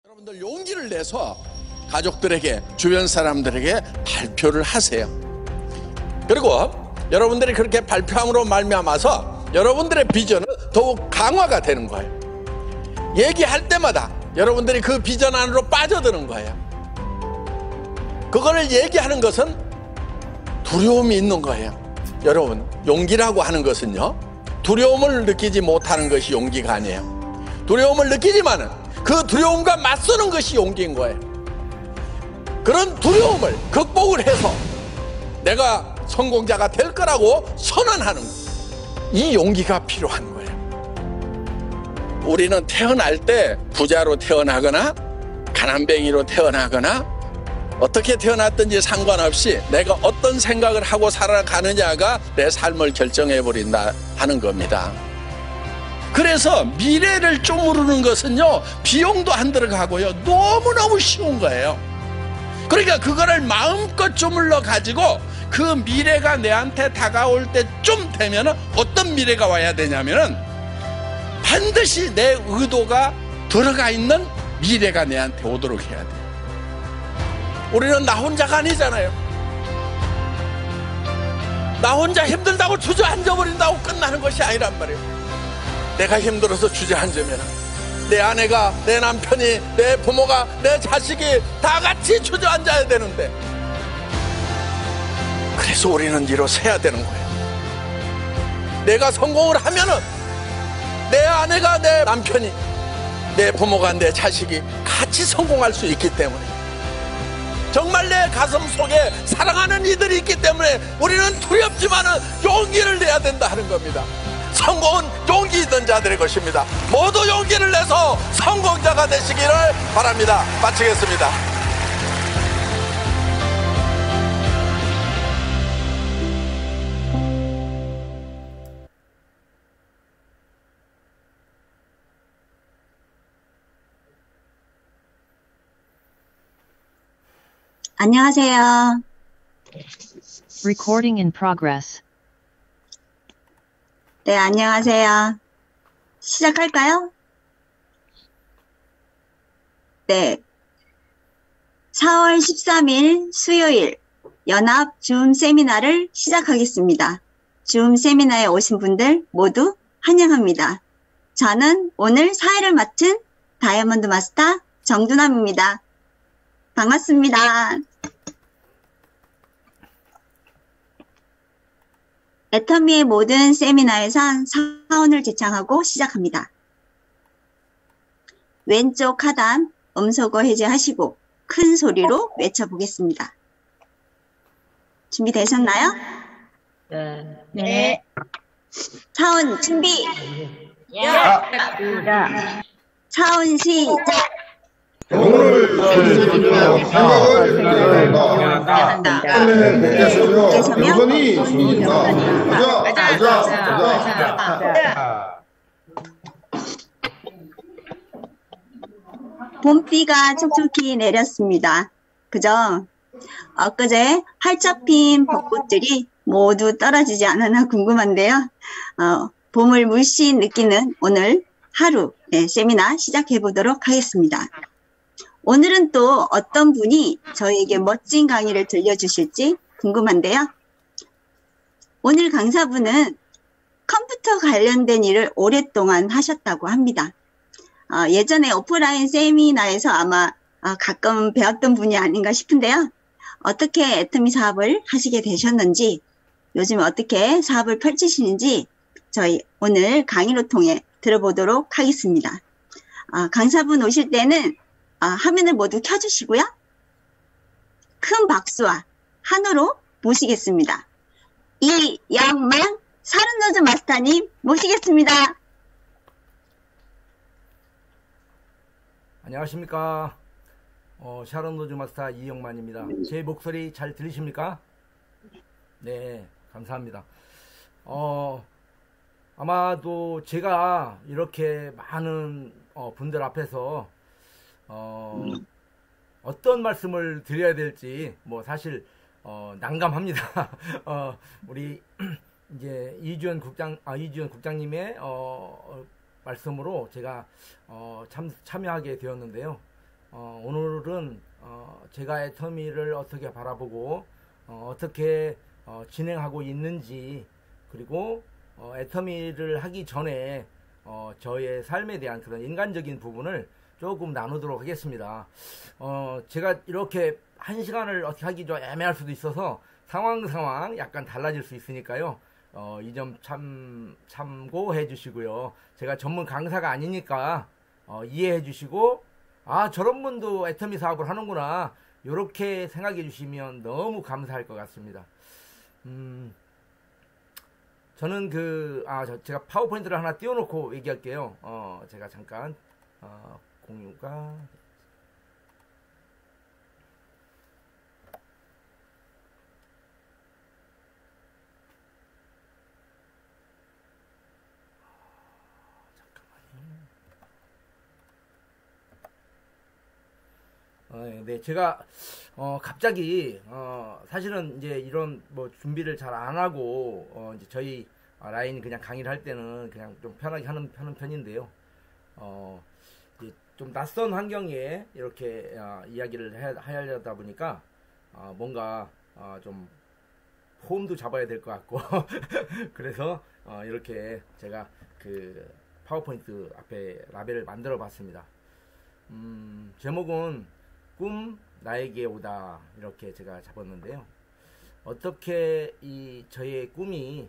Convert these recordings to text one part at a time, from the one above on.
여러분들 용기를 내서 가족들에게, 주변 사람들에게 발표를 하세요. 그리고 여러분들이 그렇게 발표함으로 말미암아서 여러분들의 비전은 더욱 강화가 되는 거예요. 얘기할 때마다 여러분들이 그 비전 안으로 빠져드는 거예요. 그거를 얘기하는 것은 두려움이 있는 거예요. 여러분, 용기라고 하는 것은요, 두려움을 느끼지 못하는 것이 용기가 아니에요. 두려움을 느끼지만은 그 두려움과 맞서는 것이 용기인 거예요. 그런 두려움을 극복을 해서 내가 성공자가 될 거라고 선언하는 것, 이 용기가 필요한 거예요. 우리는 태어날 때 부자로 태어나거나 가난뱅이로 태어나거나 어떻게 태어났든지 상관없이 내가 어떤 생각을 하고 살아가느냐가 내 삶을 결정해버린다 하는 겁니다. 그래서 미래를 쪼무르는 것은요, 비용도 안 들어가고요, 너무너무 쉬운 거예요. 그러니까 그거를 마음껏 쪼물러 가지고 그 미래가 내한테 다가올 때쯤 되면 어떤 미래가 와야 되냐면은 반드시 내 의도가 들어가 있는 미래가 내한테 오도록 해야 돼요. 우리는 나 혼자가 아니잖아요. 나 혼자 힘들다고 주저앉아버린다고 끝나는 것이 아니란 말이에요. 내가 힘들어서 주저앉으면 내 아내가, 내 남편이, 내 부모가, 내 자식이 다 같이 주저앉아야 되는데, 그래서 우리는 일어서야 되는 거예요. 내가 성공을 하면은 내 아내가, 내 남편이, 내 부모가, 내 자식이 같이 성공할 수 있기 때문에, 정말 내 가슴 속에 사랑하는 이들이 있기 때문에 우리는 두렵지만은 용기를 내야 된다 하는 겁니다. 성공은 용기 있는 자들의 것입니다. 모두 용기를 내서 성공자가 되시기를 바랍니다. 마치겠습니다. 안녕하세요. Recording in progress. 네, 안녕하세요. 시작할까요? 네. 4월 13일 수요일 연합 줌 세미나를 시작하겠습니다. 줌 세미나에 오신 분들 모두 환영합니다. 저는 오늘 사회를 맡은 다이아몬드 마스터 정두남입니다. 반갑습니다. 애터미의 모든 세미나에선 사원을 제창하고 시작합니다. 왼쪽 하단 음소거 해제하시고 큰 소리로 외쳐보겠습니다. 준비되셨나요? 네. 사원 준비! 야. 사원 시작! 오늘 생각을 한다. 오늘 목재서며 여건이 좋습니다. 가자. 봄비가 촉촉히 내렸습니다. 그죠? 엊그제 활짝 핀 벚꽃들이 모두 떨어지지 않았나 궁금한데요. 봄을 물씬 느끼는 오늘 하루 세미나 시작해 보도록 하겠습니다. 오늘은 또 어떤 분이 저에게 멋진 강의를 들려주실지 궁금한데요. 오늘 강사분은 컴퓨터 관련된 일을 오랫동안 하셨다고 합니다. 예전에 오프라인 세미나에서 아마 가끔 배웠던 분이 아닌가 싶은데요. 어떻게 애터미 사업을 하시게 되셨는지, 요즘 어떻게 사업을 펼치시는지 저희 오늘 강의로 통해 들어보도록 하겠습니다. 강사분 오실 때는 화면을 모두 켜주시고요. 큰 박수와 한호로 모시겠습니다. 이영만 사른노즈 마스터님 모시겠습니다. 안녕하십니까. 샤론노즈 마스터 이영만입니다. 제 목소리 잘 들리십니까? 네, 감사합니다. 아마도 제가 이렇게 많은 분들 앞에서 어떤 말씀을 드려야 될지 뭐 사실 난감합니다. 우리 이제 이주연 국장님의 말씀으로 제가 참여하게 되었는데요. 오늘은 제가 애터미를 어떻게 바라보고 어떻게 진행하고 있는지, 그리고 애터미를 하기 전에 저의 삶에 대한 그런 인간적인 부분을 조금 나누도록 하겠습니다. 제가 이렇게 한 시간을 어떻게 하기 좀 애매할 수도 있어서 상황 약간 달라질 수 있으니까요. 이 점 참고해 주시고요. 제가 전문 강사가 아니니까 이해해 주시고, 아, 저런 분도 애터미 사업을 하는구나, 이렇게 생각해 주시면 너무 감사할 것 같습니다. 저는 제가 파워포인트를 하나 띄워놓고 얘기할게요. 제가 잠깐 공유가 네, 제가 갑자기 사실은 이제 이런 뭐 준비를 잘 안 하고 이제 저희 라인이 그냥 강의를 할 때는 그냥 좀 편하게 하는 편인데요. 이제 좀 낯선 환경에 이렇게 이야기를 하려다 보니까 뭔가 좀 폼도 잡아야 될 것 같고 그래서 이렇게 제가 그 파워포인트 앞에 라벨을 만들어 봤습니다. 제목은 꿈 나에게 오다, 이렇게 제가 잡았는데요. 어떻게 이 저의 꿈이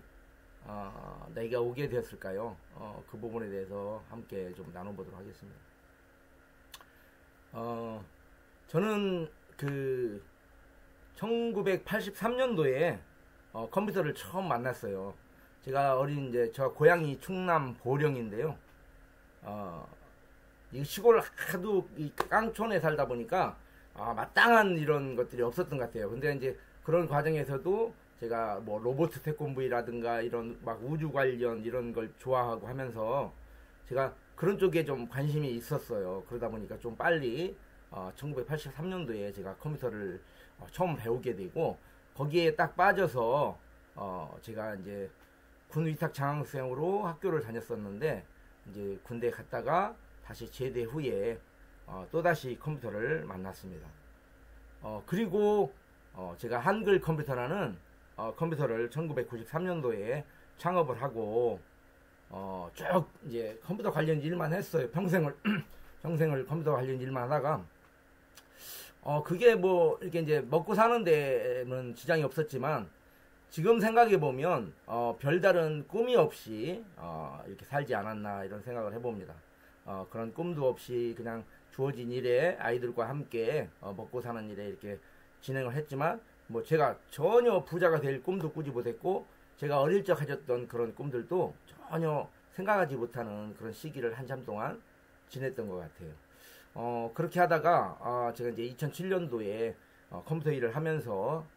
내가 오게 되었을까요? 그 부분에 대해서 함께 좀 나눠보도록 하겠습니다. 저는 그 1983년도에 컴퓨터를 처음 만났어요. 제가 이제 저 고향이 충남 보령인데요. 이 시골 하도 이 깡촌에 살다 보니까 마땅한 이런 것들이 없었던 것 같아요. 근데 이제 그런 과정에서도 제가 뭐 로봇 태권브이라든가 이런 막 우주 관련 이런 걸 좋아하고 하면서 제가 그런 쪽에 좀 관심이 있었어요. 그러다 보니까 좀 빨리 1983년도에 제가 컴퓨터를 처음 배우게 되고, 거기에 딱 빠져서 제가 이제 군 위탁 장학생으로 학교를 다녔었는데, 이제 군대 갔다가 다시 제대 후에 또다시 컴퓨터를 만났습니다. 그리고 제가 한글 컴퓨터라는 컴퓨터를 1993년도에 창업을 하고 쭉 이제 컴퓨터 관련 일만 했어요. 평생을 컴퓨터 관련 일만 하다가 그게 뭐 이렇게 이제 먹고 사는 데는 지장이 없었지만, 지금 생각해 보면 별다른 꿈이 없이 이렇게 살지 않았나, 이런 생각을 해봅니다. 그런 꿈도 없이 그냥 주어진 일에 아이들과 함께 먹고 사는 일에 이렇게 진행을 했지만, 뭐 제가 전혀 부자가 될 꿈도 꾸지 못했고, 제가 어릴 적 가졌던 그런 꿈들도 전혀 생각하지 못하는 그런 시기를 한참 동안 지냈던 것 같아요. 그렇게 하다가 제가 이제 2007년도에 컴퓨터 일을 하면서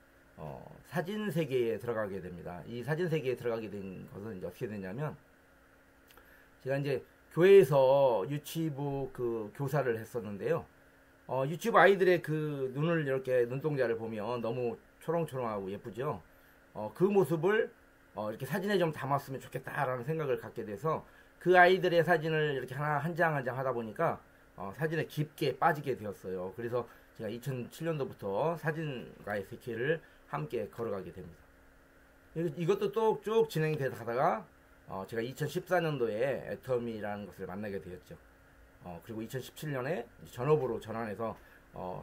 사진 세계에 들어가게 됩니다. 이 사진 세계에 들어가게 된 것은 이제 어떻게 되냐면, 제가 이제 교회에서 유치부 그 교사를 했었는데요. 유치부 아이들의 그 눈을 이렇게 눈동자를 보면 너무 초롱초롱하고 예쁘죠. 그 모습을 이렇게 사진에 좀 담았으면 좋겠다라는 생각을 갖게 돼서 그 아이들의 사진을 이렇게 한 장 한 장 하다 보니까 사진에 깊게 빠지게 되었어요. 그래서 제가 2007년도부터 사진과의 세계를 함께 걸어가게 됩니다. 이것도 또 쭉 진행이 되다가 제가 2014년도에 애터미라는 것을 만나게 되었죠. 그리고 2017년에 전업으로 전환해서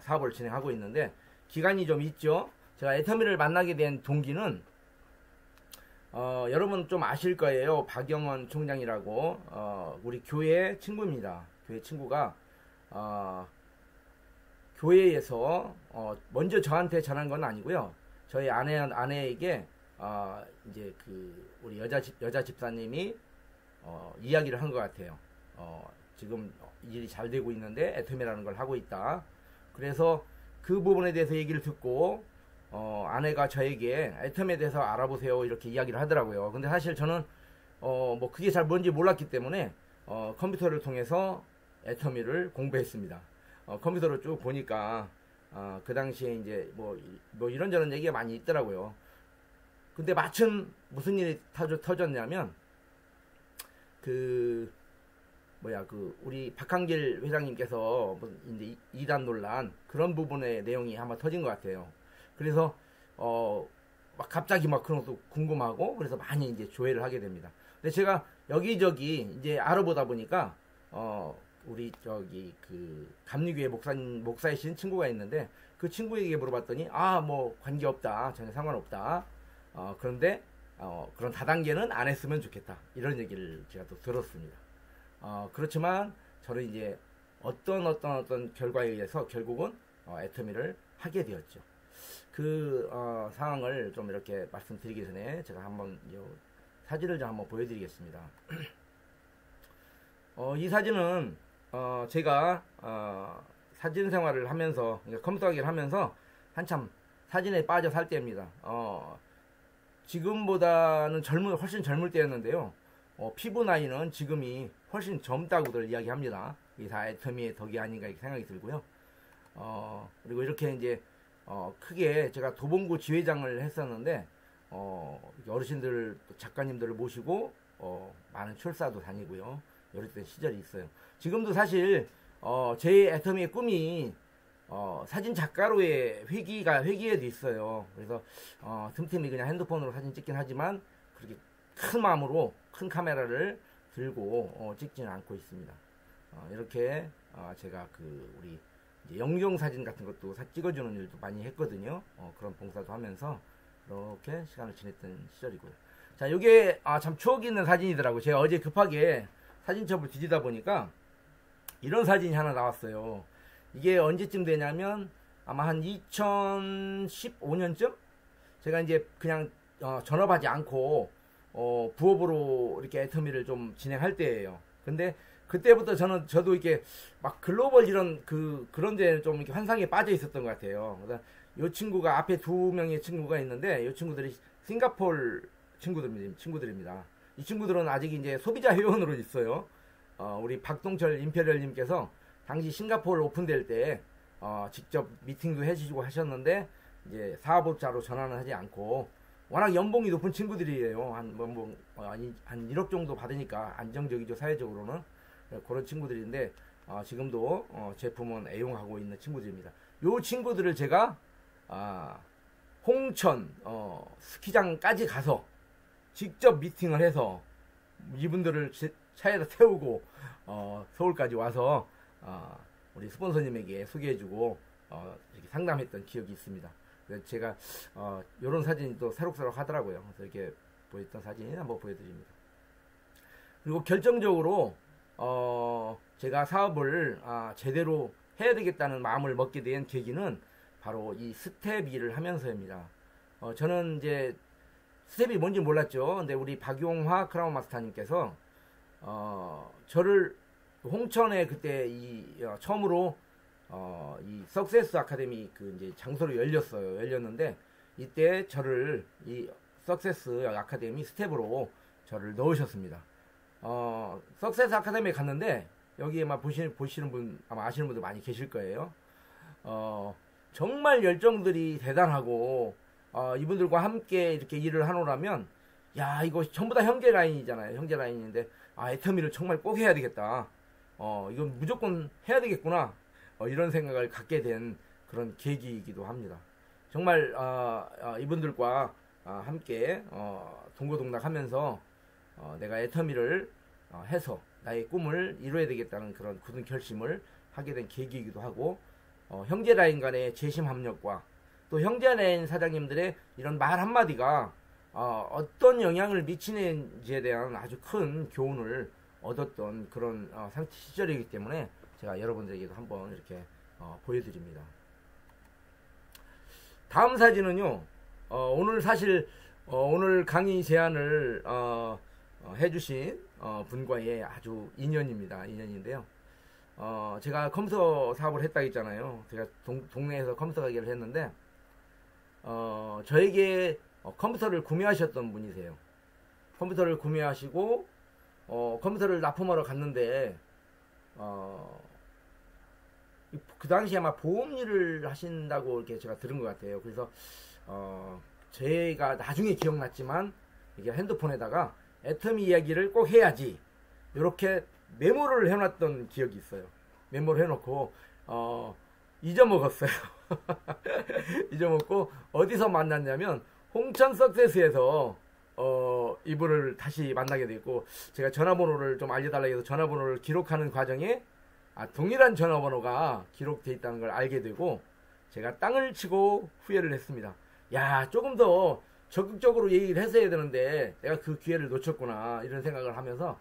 사업을 진행하고 있는데, 기간이 좀 있죠. 제가 애터미를 만나게 된 동기는 여러분 좀 아실 거예요. 박영원 총장이라고 우리 교회 친구입니다. 교회 친구가 교회에서 먼저 저한테 전한 건 아니고요. 저희 아내에게 이제 그 우리 여자 집사님이 이야기를 한 것 같아요. 지금 일이 잘 되고 있는데 애터미라는 걸 하고 있다. 그래서 그 부분에 대해서 얘기를 듣고 아내가 저에게 애터미에 대해서 알아보세요, 이렇게 이야기를 하더라고요. 근데 사실 저는 뭐 그게 잘 뭔지 몰랐기 때문에 컴퓨터를 통해서 애터미를 공부했습니다. 컴퓨터를 쭉 보니까 그 당시에 이제 뭐 이런저런 얘기가 많이 있더라고요. 근데 마침 무슨 일이 터졌냐면, 그 우리 박한길 회장님께서 이제 이단 논란 그런 부분의 내용이 아마 터진 것 같아요. 그래서 막 갑자기 막 그런 것도 궁금하고 그래서 많이 이제 조회를 하게 됩니다. 근데 제가 여기저기 이제 알아보다 보니까 우리 저기 그 감리교회 목사이신 친구가 있는데 그 친구에게 물어봤더니 뭐 관계 없다, 전혀 상관없다. 그런데 그런 다단계는 안 했으면 좋겠다, 이런 얘기를 제가 또 들었습니다. 그렇지만 저는 이제 어떤 결과에 의해서 결국은 애터미를 하게 되었죠. 그 상황을 좀 이렇게 말씀드리기 전에 제가 한번 사진을 좀 한번 보여드리겠습니다. 이 사진은 제가 사진 생활을 하면서, 그러니까 컴퓨터 하기를 하면서 한참 사진에 빠져 살 때입니다. 지금보다는 훨씬 젊을 때였는데요. 피부 나이는 지금이 훨씬 젊다고들 이야기합니다. 이게 다 애터미의 덕이 아닌가 이렇게 생각이 들고요. 그리고 이렇게 이제 크게 제가 도봉구 지회장을 했었는데 어르신들, 작가님들을 모시고 많은 출사도 다니고요. 이랬던 시절이 있어요. 지금도 사실 제 애터미의 꿈이 사진 작가로의 회기에도 있어요. 그래서 틈틈이 그냥 핸드폰으로 사진 찍긴 하지만 그렇게 큰 마음으로 큰 카메라를 들고 찍지는 않고 있습니다. 이렇게 제가 우리 영정 사진 같은 것도 찍어주는 일도 많이 했거든요. 그런 봉사도 하면서 이렇게 시간을 지냈던 시절이고요. 자, 이게 참 추억이 있는 사진이더라고요. 제가 어제 급하게 사진첩을 뒤지다 보니까 이런 사진이 하나 나왔어요. 이게 언제쯤 되냐면 아마 한 2015년쯤 제가 이제 그냥 전업하지 않고 부업으로 이렇게 애터미를 좀 진행할 때예요. 근데 그때부터 저도 이렇게 막 글로벌 그런 데는 좀 이렇게 환상에 빠져 있었던 것 같아요. 그래서 이 친구가 앞에 2명의 친구가 있는데 이 친구들이 싱가포르 친구들입니다. 이 친구들은 아직 이제 소비자 회원으로 있어요. 우리 박동철 임페리얼님께서 당시 싱가포르 오픈될 때 직접 미팅도 해주시고 하셨는데 이제 사업업자로 전환을 하지 않고 워낙 연봉이 높은 친구들이에요. 한 1억 정도 받으니까 안정적이죠, 사회적으로는. 그런 친구들인데 지금도 제품은 애용하고 있는 친구들입니다. 요 친구들을 제가 홍천 스키장까지 가서 직접 미팅을 해서 이분들을 차에다 태우고 서울까지 와서 우리 스폰서님에게 소개해주고 이렇게 상담했던 기억이 있습니다. 그래서 제가 이런 사진이 또 새록새록 하더라고요. 그래서 이렇게 보였던 사진 한번 보여드립니다. 그리고 결정적으로 제가 사업을 제대로 해야 되겠다는 마음을 먹게 된 계기는 바로 이 스텝 일을 하면서입니다. 저는 이제 스텝이 뭔지 몰랐죠. 근데 우리 박용화 크라운 마스터님께서 저를 홍천에 그때 처음으로 이 석세스 아카데미 이제 장소로 열렸는데 이때 저를 이 석세스 아카데미 스텝으로 저를 넣으셨습니다. 석세스 아카데미에 갔는데 여기에 막 보시는 분 아마 아시는 분들 많이 계실 거예요. 정말 열정들이 대단하고 이분들과 함께 이렇게 일을 하노라면 야, 이거 전부 다 형제 라인이잖아요. 형제 라인인데 애터미를 정말 꼭 해야 되겠다. 이건 무조건 해야 되겠구나. 이런 생각을 갖게 된 그런 계기이기도 합니다. 정말 이분들과 함께 동고동락하면서 내가 애터미를 해서 나의 꿈을 이루어야 되겠다는 그런 굳은 결심을 하게 된 계기이기도 하고 형제 라인 간의 재심 합력과 또 형제 라인 사장님들의 이런 말 한마디가 어떤 영향을 미치는지에 대한 아주 큰 교훈을 얻었던 그런 시절이기 때문에 제가 여러분들에게도 한번 이렇게 보여드립니다. 다음 사진은요. 오늘 사실 오늘 강의 제안을 해주신 분과의 아주 인연인데요. 제가 컴퓨터 사업을 했다고 했잖아요. 제가 동네에서 컴퓨터 가게를 했는데 저에게 컴퓨터를 구매하셨던 분이세요. 컴퓨터를 구매하시고 컴퓨터를 납품하러 갔는데 그 당시에 아마 보험 일을 하신다고 이렇게 제가 들은 것 같아요. 그래서 제가 나중에 기억났지만 이게 핸드폰에다가 애터미 이야기를 꼭 해야지 이렇게 메모를 해놨던 기억이 있어요. 메모를 해놓고 잊어먹었어요. 잊어먹고 어디서 만났냐면 홍천 석세스에서 이분을 다시 만나게 됐고, 제가 전화번호를 좀 알려달라고 해서 전화번호를 기록하는 과정에 동일한 전화번호가 기록되어 있다는 걸 알게 되고, 제가 땅을 치고 후회를 했습니다. 야, 조금 더 적극적으로 얘기를 했어야 되는데 내가 그 기회를 놓쳤구나, 이런 생각을 하면서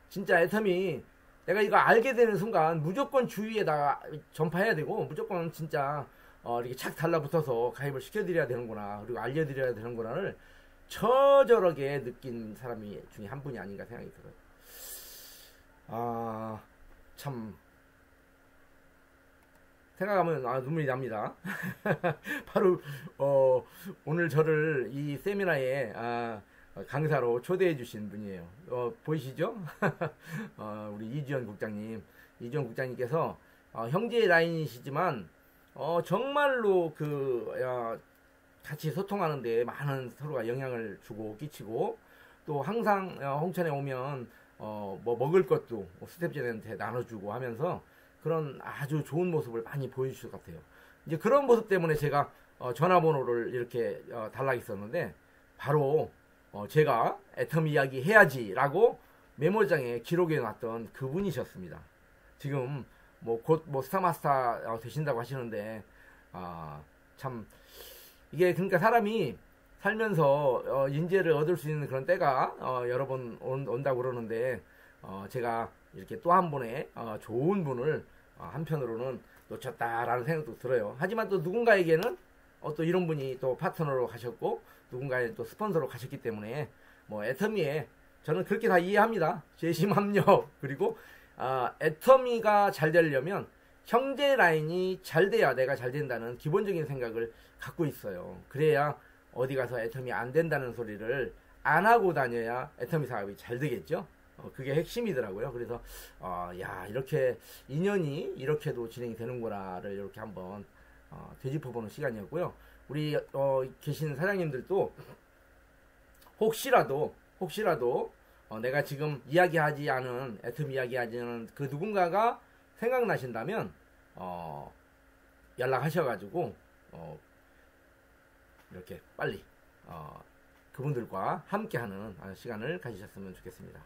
진짜 애텀이 내가 이거 알게 되는 순간 무조건 주위에다가 전파해야 되고, 무조건 진짜 이렇게 착 달라붙어서 가입을 시켜드려야 되는구나, 그리고 알려드려야 되는구나를 처절하게 느낀 사람이 중에 한 분이 아닌가 생각이 들어요. 참 생각하면 눈물이 납니다. 바로 오늘 저를 이 세미나에 강사로 초대해 주신 분이에요. 보이시죠? 우리 이주연 국장님. 이주연 국장님께서 형제 라인이시지만 정말로 같이 소통하는데 많은 서로가 영향을 주고 끼치고, 또 항상 홍천에 오면 뭐 먹을 것도 스태프들한테 나눠주고 하면서 그런 아주 좋은 모습을 많이 보여주실 것 같아요. 이제 그런 모습 때문에 제가 전화번호를 이렇게 달라했었는데, 바로 제가 애텀 이야기 해야지라고 메모장에 기록해 놨던 그분이셨습니다. 지금 곧 스타마스터 되신다고 하시는데, 참 이게 그러니까 사람이 살면서 인재를 얻을 수 있는 그런 때가 여러 번 온다고 그러는데, 제가 이렇게 또 한 분의 좋은 분을 한편으로는 놓쳤다라는 생각도 들어요. 하지만 또 누군가에게는 또 이런 분이 또 파트너로 가셨고, 누군가의 또 스폰서로 가셨기 때문에 애터미에 저는 그렇게 다 이해합니다. 재심합력. 그리고 애터미가 잘 되려면 형제 라인이 잘 돼야 내가 잘 된다는 기본적인 생각을 갖고 있어요. 그래야 어디 가서 애터미 안 된다는 소리를 안 하고 다녀야 애터미 사업이 잘 되겠죠. 그게 핵심이더라고요. 그래서 이렇게 인연이 이렇게도 진행이 되는구나를 이렇게 한번 되짚어보는 시간이었고요. 우리 계신 사장님들도 혹시라도 내가 지금 이야기하지 않은, 애텀 이야기하지 않은 그 누군가가 생각나신다면 연락하셔가지고 이렇게 빨리 그분들과 함께하는 시간을 가지셨으면 좋겠습니다.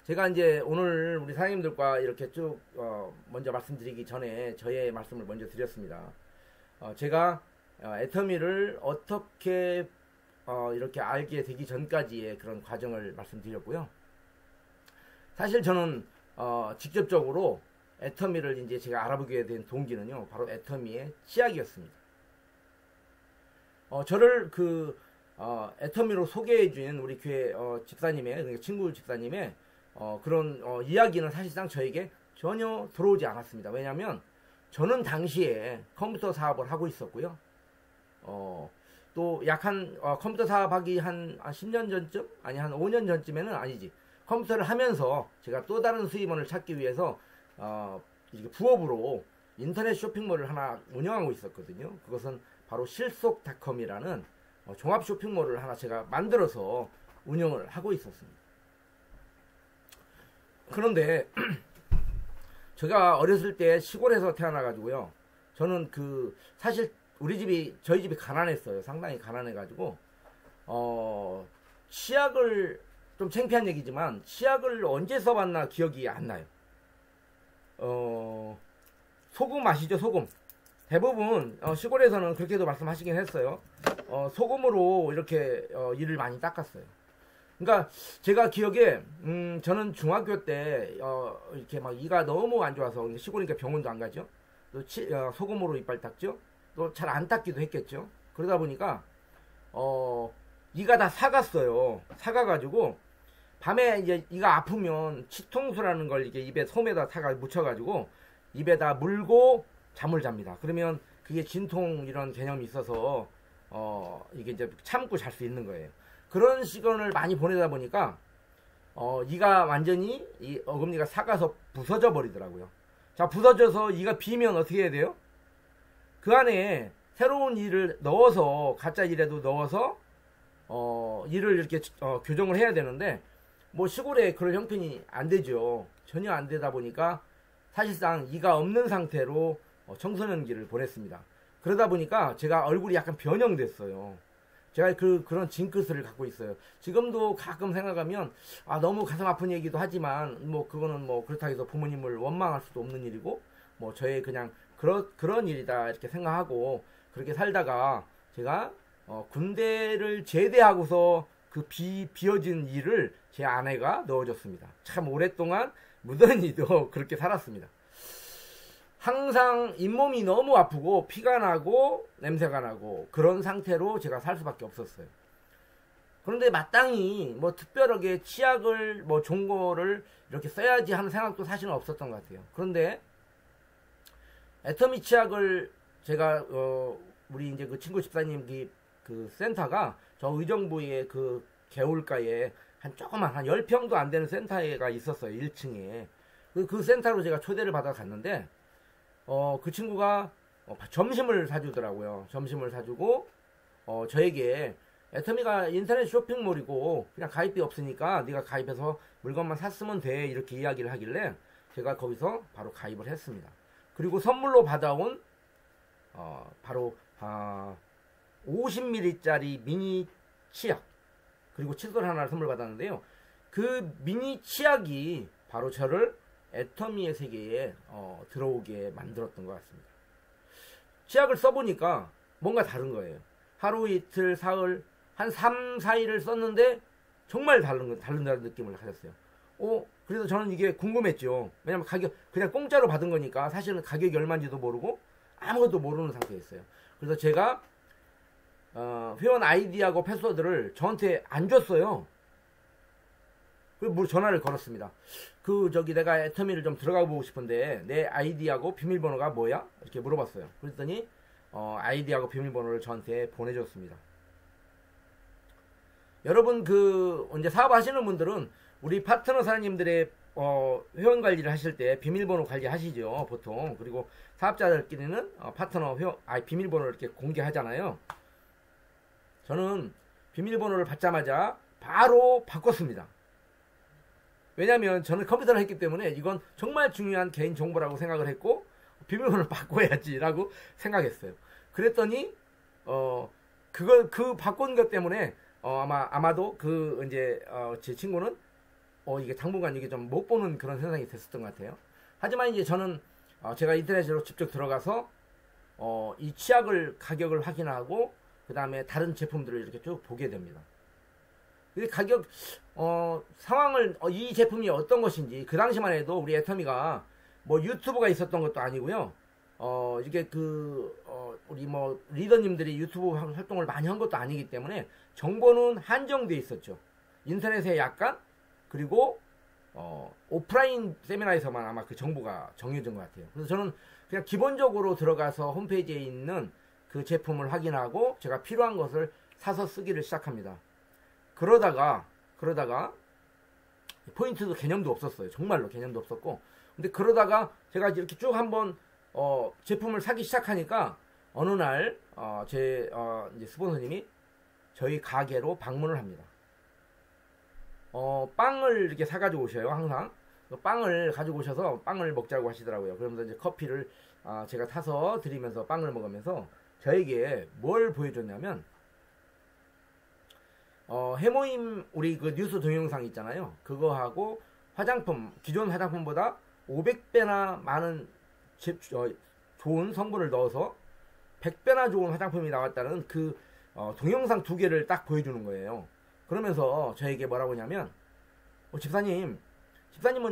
제가 이제 오늘 우리 사장님들과 이렇게 쭉 먼저 말씀드리기 전에 저의 말씀을 먼저 드렸습니다. 제가 애터미를 어떻게 이렇게 알게 되기 전까지의 그런 과정을 말씀드렸고요. 사실 저는 직접적으로 애터미를 이제 제가 알아보게 된 동기는요, 바로 애터미의 치약이었습니다. 저를 애터미로 소개해준 우리 교회 집사님의, 그러니까 친구 집사님의 그런 이야기는 사실상 저에게 전혀 들어오지 않았습니다. 왜냐하면 저는 당시에 컴퓨터 사업을 하고 있었고요. 또 컴퓨터 사업하기 한 10년 전쯤? 아니, 한 5년 전쯤에는 아니지. 컴퓨터를 하면서 제가 또 다른 수입원을 찾기 위해서 이렇게 부업으로 인터넷 쇼핑몰을 하나 운영하고 있었거든요. 그것은 바로 실속닷컴이라는 종합 쇼핑몰을 하나 제가 만들어서 운영을 하고 있었습니다. 그런데 제가 어렸을 때 시골에서 태어나가지고요. 저는 사실 저희 집이 가난했어요. 상당히 가난해가지고 치약을, 좀 창피한 얘기지만 치약을 언제 써봤나 기억이 안 나요. 소금 아시죠? 소금. 대부분 시골에서는 그렇게도 말씀하시긴 했어요. 소금으로 이렇게 이를 많이 닦았어요. 그러니까 제가 기억에 저는 중학교 때 이렇게 막 이가 너무 안 좋아서, 시골이니까 병원도 안 가죠. 또 소금으로 이빨 닦죠. 또 잘 안 닦기도 했겠죠. 그러다 보니까 이가 다 사갔어요. 사가가지고 밤에 이제 이가 아프면 치통수라는 걸 이게 입에 솜에다 묻혀가지고 입에다 물고 잠을 잡니다. 그러면 그게 진통 이런 개념이 있어서 이게 이제 참고 잘 수 있는 거예요. 그런 시간을 많이 보내다 보니까 이가 완전히 이 어금니가 사가서 부서져 버리더라고요. 자, 부서져서 이가 비면 어떻게 해야 돼요? 그 안에 새로운 이를 넣어서, 가짜 이라도 넣어서 이를 이렇게 교정을 해야 되는데, 뭐 시골에 그럴 형편이 안 되죠. 전혀 안 되다 보니까 사실상 이가 없는 상태로 청소년기를 보냈습니다. 그러다 보니까 제가 얼굴이 약간 변형됐어요. 제가 그런 징크스를 갖고 있어요. 지금도 가끔 생각하면 너무 가슴 아픈 얘기도 하지만 뭐 그거는 뭐 그렇다고 해서 부모님을 원망할 수도 없는 일이고 뭐 저의 그냥 그런 일이다 이렇게 생각하고 그렇게 살다가 제가 군대를 제대하고서 그 비어진 일을 제 아내가 넣어줬습니다. 참 오랫동안 무던히도 그렇게 살았습니다. 항상 잇몸이 너무 아프고 피가 나고 냄새가 나고 그런 상태로 제가 살 수밖에 없었어요. 그런데 마땅히 뭐 특별하게 치약을 뭐 좋은 거를 이렇게 써야지 하는 생각도 사실은 없었던 것 같아요. 그런데 애터미 치약을 제가 우리 이제 그 친구 집사님 그 센터가 저 의정부의 그 개울가에 한 조그만 한 10평도 안 되는 센터가 있었어요. 1층에. 그 센터로 제가 초대를 받아 갔는데 그 친구가 점심을 사주더라고요. 점심을 사주고 저에게 애터미가 인터넷 쇼핑몰이고 그냥 가입비 없으니까 네가 가입해서 물건만 샀으면 돼 이렇게 이야기를 하길래 제가 거기서 바로 가입을 했습니다. 그리고 선물로 받아온 바로 50ml짜리 미니 치약 그리고 칫솔 하나를 선물 받았는데요. 그 미니 치약이 바로 저를 애터미의 세계에 들어오게 만들었던 것 같습니다. 치약을 써보니까 뭔가 다른 거예요. 하루 이틀 사흘 한 3, 4일을 썼는데 정말 다른다는 느낌을 가졌어요. 그래서 저는 이게 궁금했죠. 왜냐면 그냥 공짜로 받은 거니까 사실은 가격이 얼마인지도 모르고 아무것도 모르는 상태였어요. 그래서 제가 회원 아이디하고 패스워드를 저한테 안 줬어요. 그리고 전화를 걸었습니다. 내가 애터미를 좀 들어가 보고 싶은데 내 아이디하고 비밀번호가 뭐야? 이렇게 물어봤어요. 그랬더니 아이디하고 비밀번호를 저한테 보내줬습니다. 여러분 이제 사업하시는 분들은 우리 파트너 사장님들의 회원 관리를 하실 때 비밀번호 관리하시죠, 보통. 그리고 사업자들끼리는 파트너 비밀번호를 이렇게 공개하잖아요. 저는 비밀번호를 받자마자 바로 바꿨습니다. 왜냐면 저는 컴퓨터를 했기 때문에 이건 정말 중요한 개인 정보라고 생각을 했고 비밀번호를 바꿔야지라고 생각했어요. 그랬더니 그 바꾼 것 때문에 아마도 제 친구는 이게 당분간 이게 좀 못 보는 그런 현상이 됐었던 것 같아요. 하지만 이제 저는 제가 인터넷으로 직접 들어가서 이 치약을 가격을 확인하고 그 다음에 다른 제품들을 이렇게 쭉 보게 됩니다. 가격 상황을 이 제품이 어떤 것인지 그 당시만 해도 우리 애터미가 뭐 유튜브가 있었던 것도 아니고요. 이게 우리 뭐 리더님들이 유튜브 활동을 많이 한 것도 아니기 때문에 정보는 한정돼 있었죠. 인터넷에 약간 그리고 오프라인 세미나에서만 아마 그 정보가 정해진 것 같아요. 그래서 저는 그냥 기본적으로 들어가서 홈페이지에 있는 그 제품을 확인하고 제가 필요한 것을 사서 쓰기를 시작합니다. 그러다가 포인트도 개념도 없었어요. 정말로 개념도 없었고. 근데 그러다가 제가 이렇게 쭉 한번 제품을 사기 시작하니까 어느 날 제 이제 스폰서님이 저희 가게로 방문을 합니다. 빵을 이렇게 사가지고 오셔요. 항상 빵을 가지고 오셔서 빵을 먹자고 하시더라고요. 그러면서 이제 커피를 제가 타서 드리면서 빵을 먹으면서 저에게 뭘 보여줬냐면 해모임 우리 그 뉴스 동영상 있잖아요. 그거하고 화장품 기존 화장품보다 500배나 많은 좋은 성분을 넣어서 100배나 좋은 화장품이 나왔다는 그 동영상 2개를 딱 보여주는 거예요. 그러면서 저에게 뭐라고 하냐면 집사님은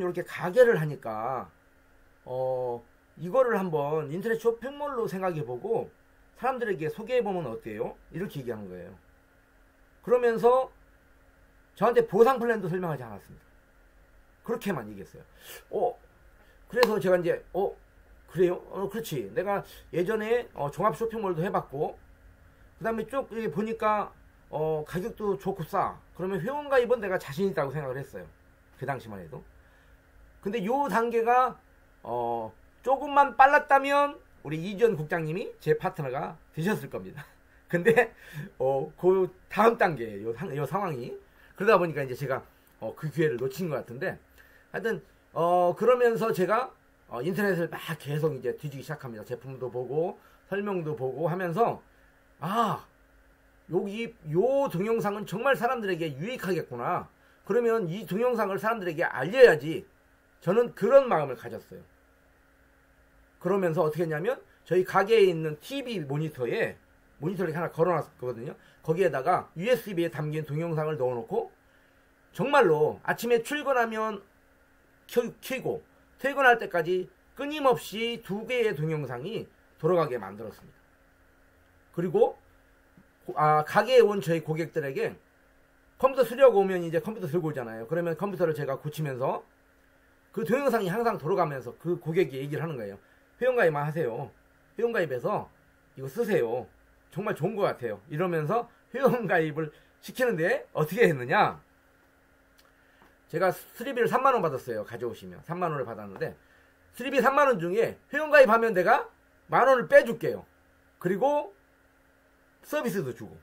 이렇게 가게를 하니까 이거를 한번 인터넷 쇼핑몰로 생각해보고 사람들에게 소개해보면 어때요? 이렇게 얘기하는 거예요. 그러면서 저한테 보상 플랜도 설명하지 않았습니다. 그렇게만 얘기했어요. 그래서 제가 이제 그래요? 그렇지. 내가 예전에 종합 쇼핑몰도 해봤고 그 다음에 쭉 보니까 가격도 좋고 싸. 그러면 회원 가입은 내가 자신 있다고 생각을 했어요. 그 당시만 해도. 근데 요 단계가 조금만 빨랐다면 우리 이주연 국장님이 제 파트너가 되셨을 겁니다. 근데 그 다음 단계예요. 요 상황이. 그러다 보니까 이제 제가 그 기회를 놓친 것 같은데, 하여튼 그러면서 제가 인터넷을 막 계속 이제 뒤지기 시작합니다. 제품도 보고 설명도 보고 하면서 여기 요 동영상은 정말 사람들에게 유익하겠구나. 그러면 이 동영상을 사람들에게 알려야지. 저는 그런 마음을 가졌어요. 그러면서 어떻게 했냐면 저희 가게에 있는 TV 모니터를 하나 걸어놨거든요. 거기에다가 USB에 담긴 동영상을 넣어놓고 정말로 아침에 출근하면 켜고 퇴근할 때까지 끊임없이 2개의 동영상이 돌아가게 만들었습니다. 그리고 가게에 온 저희 고객들에게 컴퓨터 수리하고 오면 이제 컴퓨터 들고 오잖아요. 그러면 컴퓨터를 제가 고치면서 그 동영상이 항상 돌아가면서 그 고객이 얘기를 하는 거예요. 회원가입만 하세요. 회원가입해서 이거 쓰세요. 정말 좋은 것 같아요. 이러면서 회원가입을 시키는데 어떻게 했느냐? 제가 수리비를 3만원 받았어요. 가져오시면 3만원을 받았는데 수리비 3만원 중에 회원가입하면 내가 만원을 빼줄게요. 그리고 서비스도 주고.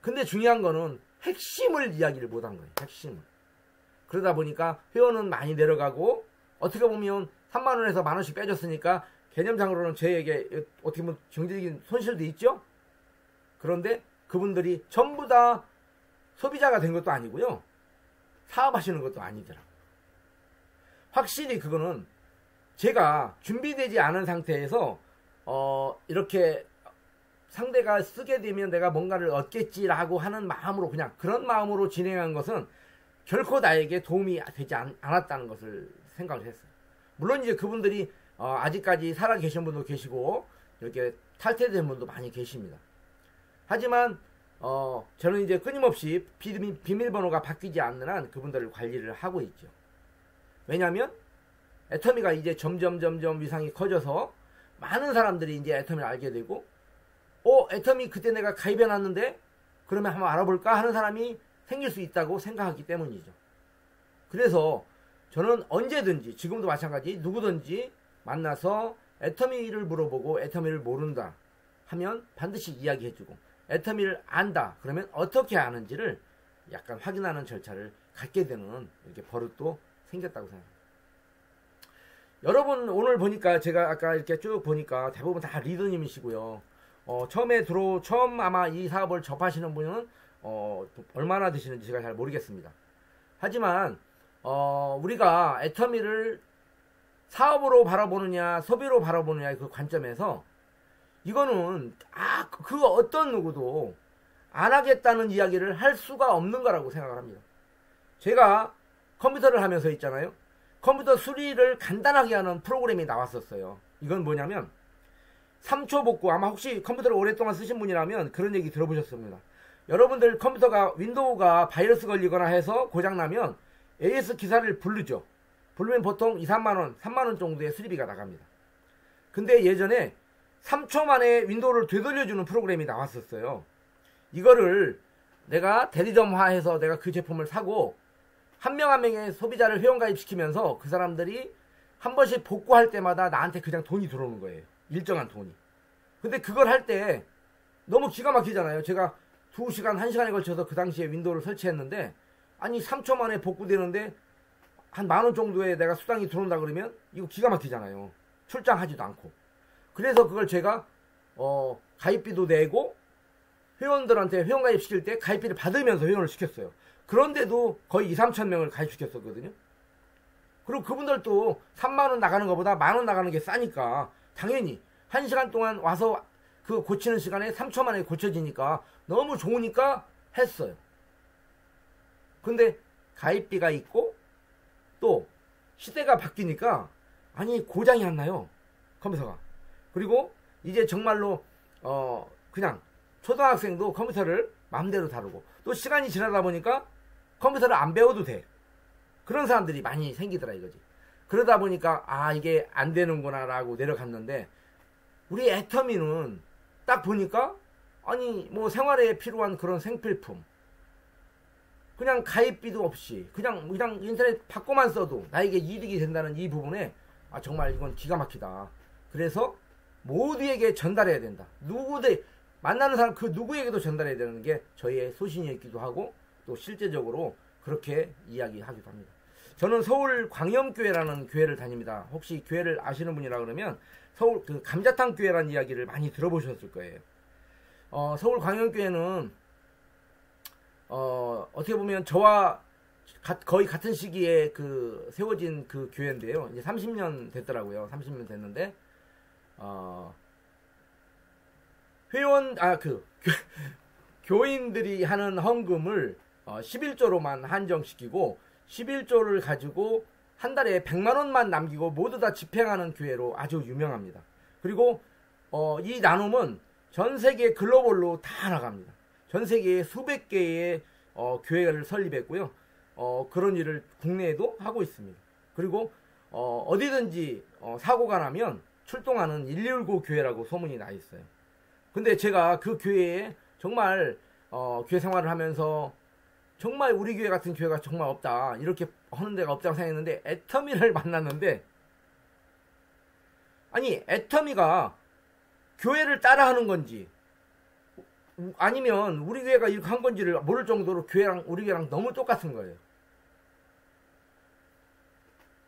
근데 중요한 거는 핵심을 이야기를 못한 거예요. 핵심을. 그러다 보니까 회원은 많이 내려가고 어떻게 보면 3만원에서 만원씩 빼줬으니까 개념상으로는 저에게 어떻게 보면 경제적인 손실도 있죠. 그런데 그분들이 전부 다 소비자가 된 것도 아니고요. 사업하시는 것도 아니더라고요. 확실히 그거는 제가 준비되지 않은 상태에서 이렇게 상대가 쓰게 되면 내가 뭔가를 얻겠지라고 하는 마음으로 그냥 그런 마음으로 진행한 것은 결코 나에게 도움이 되지 않았다는 것을 생각을 했어요. 물론 이제 그분들이 아직까지 살아 계신 분도 계시고 이렇게 탈퇴된 분도 많이 계십니다. 하지만 저는 이제 끊임없이 비밀번호가 바뀌지 않는 한 그분들을 관리를 하고 있죠. 왜냐하면 애터미가 이제 점점 위상이 커져서 많은 사람들이 이제 애터미를 알게 되고 애터미 그때 내가 가입해놨는데 그러면 한번 알아볼까 하는 사람이 생길 수 있다고 생각하기 때문이죠. 그래서 저는 언제든지 지금도 마찬가지 누구든지 만나서 애터미를 물어보고 애터미를 모른다 하면 반드시 이야기해주고 애터미를 안다 그러면 어떻게 아는지를 약간 확인하는 절차를 갖게 되는 이렇게 버릇도 생겼다고 생각합니다. 여러분 오늘 보니까 제가 아까 이렇게 쭉 보니까 대부분 다 리더님이시고요. 처음 아마 이 사업을 접하시는 분은 얼마나 되시는지 제가 잘 모르겠습니다. 하지만 우리가 애터미를 사업으로 바라보느냐 소비로 바라보느냐의 그 관점에서 이거는 그 어떤 누구도 안 하겠다는 이야기를 할 수가 없는 거라고 생각을 합니다. 제가 컴퓨터를 하면서 있잖아요. 컴퓨터 수리를 간단하게 하는 프로그램이 나왔었어요. 이건 뭐냐면 3초 복구. 아마 혹시 컴퓨터를 오랫동안 쓰신 분이라면 그런 얘기 들어보셨습니다. 여러분들 컴퓨터가 윈도우가 바이러스 걸리거나 해서 고장나면 AS 기사를 부르죠. 부르면 보통 2, 3만원, 3만원 정도의 수리비가 나갑니다. 근데 예전에 3초 만에 윈도우를 되돌려주는 프로그램이 나왔었어요. 이거를 내가 대리점화해서 내가 그 제품을 사고 한 명 한 명의 소비자를 회원가입시키면서 그 사람들이 한 번씩 복구할 때마다 나한테 그냥 돈이 들어오는 거예요. 일정한 돈이. 근데 그걸 할 때 너무 기가 막히잖아요. 제가 2시간, 1시간에 걸쳐서 그 당시에 윈도우를 설치했는데 아니 3초 만에 복구되는데 한 만원 정도의 내가 수당이 들어온다 그러면 이거 기가 막히잖아요. 출장하지도 않고. 그래서 그걸 제가 가입비도 내고 회원들한테 회원가입 시킬 때 가입비를 받으면서 회원을 시켰어요. 그런데도 거의 2, 3천 명을 가입시켰었거든요. 그리고 그분들도 3만원 나가는 것보다 만원 나가는 게 싸니까 당연히 1시간 동안 와서 그 고치는 시간에 3초 만에 고쳐지니까 너무 좋으니까 했어요. 근데 가입비가 있고 또 시대가 바뀌니까 아니 고장이 안 나요. 컴퓨터가. 그리고 이제 정말로 그냥 초등학생도 컴퓨터를 마음대로 다루고 또 시간이 지나다 보니까 컴퓨터를 안 배워도 돼. 그런 사람들이 많이 생기더라 이거지. 그러다 보니까 이게 안 되는구나 라고 내려갔는데 우리 애터미는 딱 보니까 아니 뭐 생활에 필요한 그런 생필품 그냥 가입비도 없이 그냥 인터넷 받고만 써도 나에게 이득이 된다는 이 부분에 정말 이건 기가 막히다. 그래서 모두에게 전달해야 된다. 누구들 만나는 사람 그 누구에게도 전달해야 되는 게 저희의 소신이었기도 하고 또 실제적으로 그렇게 이야기하기도 합니다. 저는 서울 광염교회라는 교회를 다닙니다. 혹시 교회를 아시는 분이라 그러면 서울 그 감자탕 교회라는 이야기를 많이 들어보셨을 거예요. 서울 광염교회는 어떻게 보면 저와 거의 같은 시기에 그 세워진 그 교회인데요. 이제 30년 됐더라고요. 30년 됐는데 교인들이 하는 헌금을 11조로만 한정시키고 11조를 가지고 한 달에 100만 원만 남기고 모두 다 집행하는 교회로 아주 유명합니다. 그리고 이 나눔은 전 세계 글로벌로 다 나갑니다. 전 세계에 수백 개의 교회를 설립했고요. 그런 일을 국내에도 하고 있습니다. 그리고 어디든지 사고가 나면 출동하는 119 교회라고 소문이 나 있어요. 근데 제가 그 교회에 정말 교회 생활을 하면서 정말 우리 교회 같은 교회가 정말 없다, 이렇게 하는 데가 없다고 생각했는데 애터미를 만났는데, 아니 애터미가 교회를 따라하는 건지 아니면 우리 교회가 이렇게 한 건지를 모를 정도로 교회랑 우리 교회랑 너무 똑같은 거예요.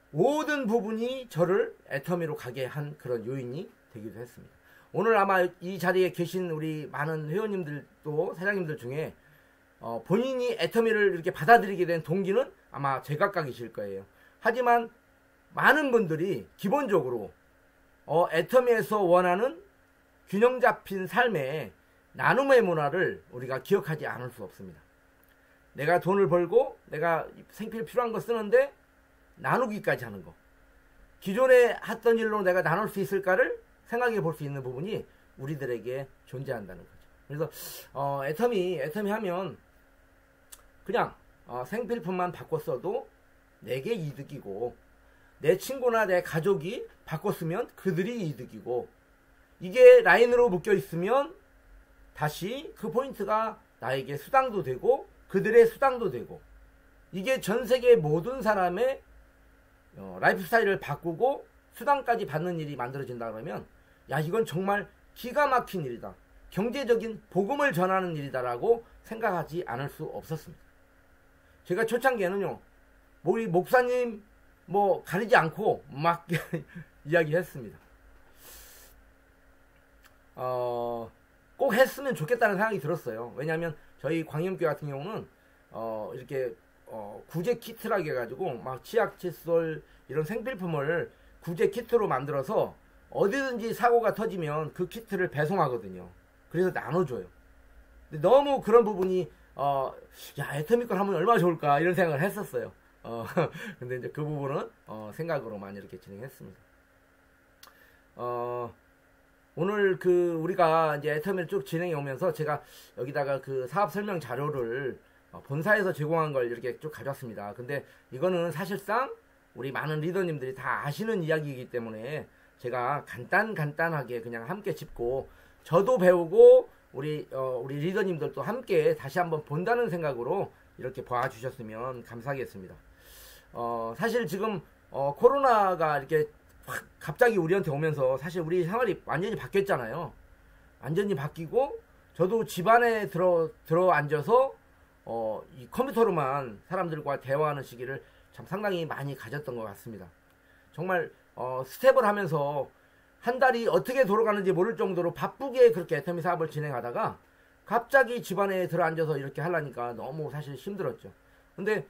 모든 부분이 저를 애터미로 가게 한 그런 요인이 되기도 했습니다. 오늘 아마 이 자리에 계신 우리 많은 회원님들도 사장님들 중에 본인이 애터미를 이렇게 받아들이게 된 동기는 아마 제각각이실 거예요. 하지만 많은 분들이 기본적으로 애터미에서 원하는 균형 잡힌 삶의 나눔의 문화를 우리가 기억하지 않을 수 없습니다. 내가 돈을 벌고 내가 생필 필요한 거 쓰는데 나누기까지 하는 거. 기존에 했던 일로 내가 나눌 수 있을까를 생각해 볼 수 있는 부분이 우리들에게 존재한다는 거죠. 그래서 애터미 하면 그냥 생필품만 바꿨어도 내게 이득이고, 내 친구나 내 가족이 바꿨으면 그들이 이득이고, 이게 라인으로 묶여 있으면 다시 그 포인트가 나에게 수당도 되고 그들의 수당도 되고, 이게 전 세계 모든 사람의 라이프 스타일을 바꾸고 수당까지 받는 일이 만들어진다 그러면, 야, 이건 정말 기가 막힌 일이다, 경제적인 복음을 전하는 일이다라고 생각하지 않을 수 없었습니다. 제가 초창기에는요, 우리 목사님 가리지 않고 막 이야기했습니다. 꼭 했으면 좋겠다는 생각이 들었어요. 왜냐하면 저희 광염교회 같은 경우는 이렇게 구제 키트라고 해가지고 막 치약, 칫솔 이런 생필품을 구제 키트로 만들어서 어디든지 사고가 터지면 그 키트를 배송하거든요. 그래서 나눠줘요. 근데 너무 그런 부분이 야, 애터미 걸 하면 얼마나 좋을까 이런 생각을 했었어요. 근데 이제 그 부분은 생각으로만 이렇게 진행했습니다. 오늘 우리가 이제 애터미를 쭉 진행해 오면서 제가 여기다가 그 사업 설명 자료를 본사에서 제공한 걸 이렇게 쭉 가져왔습니다. 근데 이거는 사실상 우리 많은 리더님들이 다 아시는 이야기이기 때문에 제가 간단하게 그냥 함께 짚고, 저도 배우고 우리 리더님들도 함께 다시 한번 본다는 생각으로 이렇게 봐주셨으면 감사하겠습니다. 사실 지금 코로나가 이렇게 확 갑자기 우리한테 오면서 사실 우리 생활이 완전히 바뀌었잖아요. 완전히 바뀌고, 저도 집안에 들어 앉아서 이 컴퓨터로만 사람들과 대화하는 시기를 참 상당히 많이 가졌던 것 같습니다. 정말 스텝을 하면서 한 달이 어떻게 돌아가는지 모를 정도로 바쁘게 그렇게 애터미 사업을 진행하다가 갑자기 집안에 들어 앉아서 이렇게 하려니까 너무 사실 힘들었죠. 근데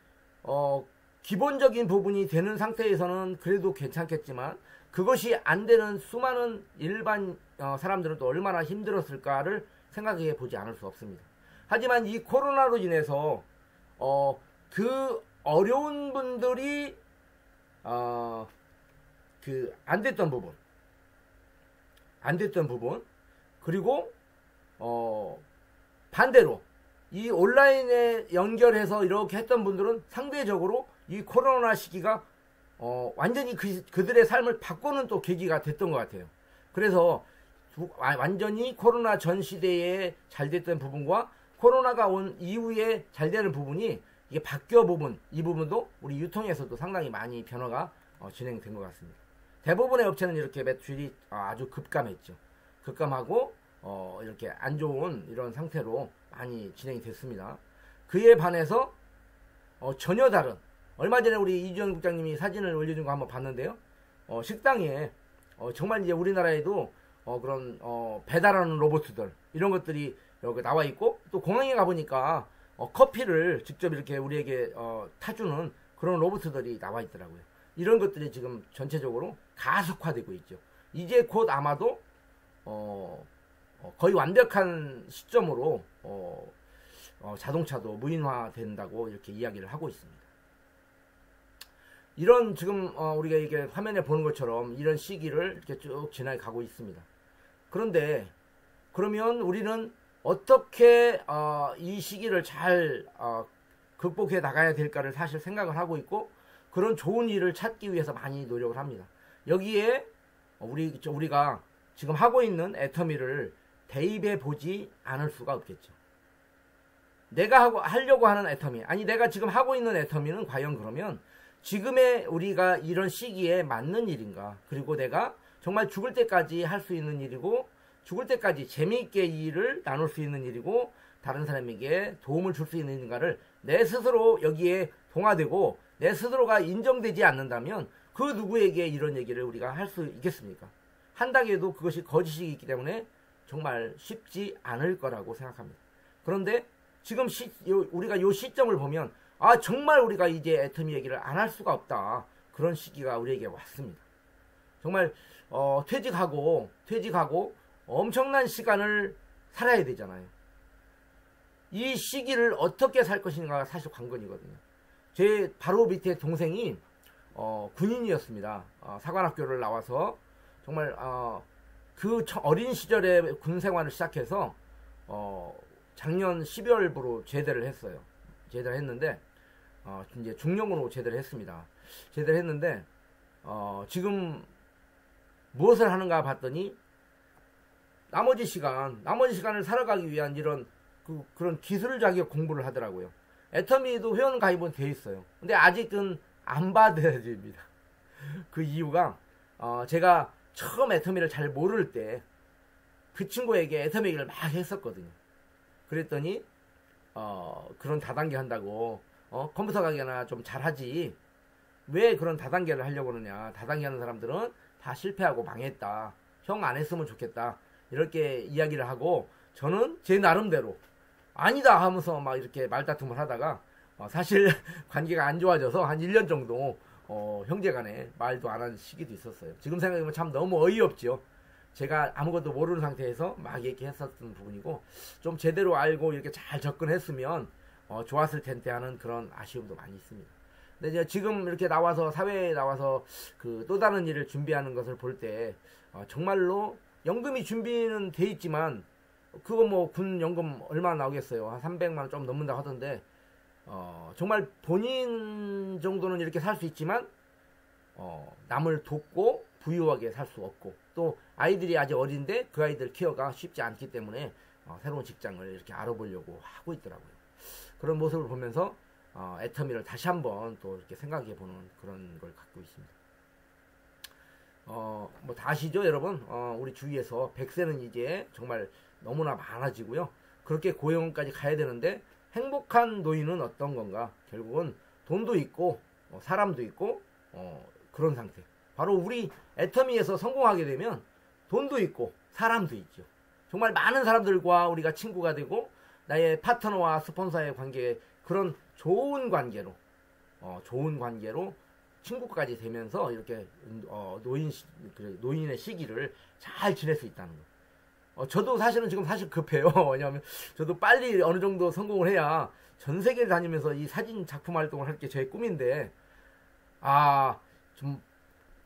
기본적인 부분이 되는 상태에서는 그래도 괜찮겠지만, 그것이 안 되는 수많은 일반 사람들은 또 얼마나 힘들었을까를 생각해 보지 않을 수 없습니다. 하지만 이 코로나로 인해서 그 어려운 분들이 안 됐던 부분, 그리고 반대로 이 온라인에 연결해서 이렇게 했던 분들은 상대적으로 이 코로나 시기가 완전히 그들의 삶을 바꾸는 또 계기가 됐던 것 같아요. 그래서 완전히 코로나 전 시대에 잘 됐던 부분과 코로나가 온 이후에 잘 되는 부분이 이게 바뀌어 부분, 이 부분도 우리 유통에서도 상당히 많이 변화가 진행된 것 같습니다. 대부분의 업체는 이렇게 매출이 아주 급감했죠. 급감하고 이렇게 안 좋은 이런 상태로 많이 진행이 됐습니다. 그에 반해서 전혀 다른, 얼마 전에 우리 이주연 국장님이 사진을 올려준 거 한번 봤는데요. 식당에 정말 이제 우리나라에도 그런 배달하는 로봇들 이런 것들이 여기 나와 있고, 또 공항에 가보니까 커피를 직접 이렇게 우리에게 타주는 그런 로봇들이 나와 있더라고요. 이런 것들이 지금 전체적으로 가속화되고 있죠. 이제 곧 아마도 거의 완벽한 시점으로 자동차도 무인화된다고 이렇게 이야기를 하고 있습니다. 이런 지금 우리가 이게 화면에 보는 것처럼 이런 시기를 이렇게 쭉 지나게 가고 있습니다. 그런데 그러면 우리는 어떻게 이 시기를 잘 극복해 나가야 될까를 사실 생각을 하고 있고, 그런 좋은 일을 찾기 위해서 많이 노력을 합니다. 여기에 우리가 지금 하고 있는 애터미를 대입해 보지 않을 수가 없겠죠. 내가 하려고 하는 애터미, 아니 내가 지금 하고 있는 애터미는 과연 그러면 지금의 우리가 이런 시기에 맞는 일인가, 그리고 내가 정말 죽을 때까지 할 수 있는 일이고, 죽을 때까지 재미있게 이 일을 나눌 수 있는 일이고, 다른 사람에게 도움을 줄 수 있는 일인가를 내 스스로 여기에 동화되고 내 스스로가 인정되지 않는다면 그 누구에게 이런 얘기를 우리가 할 수 있겠습니까? 한다고 그것이 거짓이기 때문에 정말 쉽지 않을 거라고 생각합니다. 그런데 지금 우리가 이 시점을 보면 정말 우리가 이제 애터미 얘기를 안 할 수가 없다, 그런 시기가 우리에게 왔습니다. 정말 퇴직하고 엄청난 시간을 살아야 되잖아요. 이 시기를 어떻게 살 것인가가 사실 관건이거든요. 제 바로 밑에 동생이 군인이었습니다. 사관학교를 나와서 정말 그 어린 시절에 군 생활을 시작해서 작년 12월부로 제대를 했어요. 제대를 했는데 이제 중령으로 제대를 했습니다. 제대를 했는데 지금 무엇을 하는가 봤더니 나머지 시간을 살아가기 위한 이런 그런 기술 자격 공부를 하더라고요. 애터미도 회원 가입은 돼 있어요. 근데 아직은 안 받아야 됩니다. 그 이유가 제가 처음 애터미를 잘 모를 때 그 친구에게 애터미 얘기를 막 했었거든요. 그랬더니 그런 다단계 한다고 컴퓨터 가게나 좀 잘하지, 왜 그런 다단계를 하려고 그러냐, 다단계 하는 사람들은 다 실패하고 망했다, 형 안 했으면 좋겠다, 이렇게 이야기를 하고, 저는 제 나름대로 아니다 하면서 막 이렇게 말다툼을 하다가 사실 관계가 안 좋아져서 한 1년 정도 형제간에 말도 안 한 시기도 있었어요. 지금 생각해보면 참 너무 어이없죠. 제가 아무것도 모르는 상태에서 막 얘기했었던 부분이고, 좀 제대로 알고 이렇게 잘 접근했으면 좋았을 텐데 하는 그런 아쉬움도 많이 있습니다. 근데 이제 지금 이렇게 나와서, 사회에 나와서 그 또 다른 일을 준비하는 것을 볼 때 정말로 연금이 준비는 돼 있지만 그거 뭐 군 연금 얼마나 나오겠어요. 한 300만 원 좀 넘는다고 하던데 정말 본인 정도는 이렇게 살 수 있지만 남을 돕고 부유하게 살 수 없고, 또 아이들이 아직 어린데 그 아이들 케어가 쉽지 않기 때문에 새로운 직장을 이렇게 알아보려고 하고 있더라고요. 그런 모습을 보면서 애터미를 다시 한번 또 이렇게 생각해 보는 그런 걸 갖고 있습니다. 뭐 다 아시죠, 여러분? 우리 주위에서 100세는 이제 정말 너무나 많아지고요. 그렇게 고용까지 가야 되는데 행복한 노인은 어떤 건가? 결국은 돈도 있고 사람도 있고 그런 상태. 바로 우리 애터미에서 성공하게 되면 돈도 있고 사람도 있죠. 정말 많은 사람들과 우리가 친구가 되고 나의 파트너와 스폰서의 관계, 그런 좋은 관계로 친구까지 되면서 이렇게 노인의 시기를 잘 지낼 수 있다는 거. 저도 사실은 지금 급해요. 왜냐하면 저도 빨리 어느 정도 성공을 해야 전 세계를 다니면서 이 사진 작품 활동을 할 게 제 꿈인데, 좀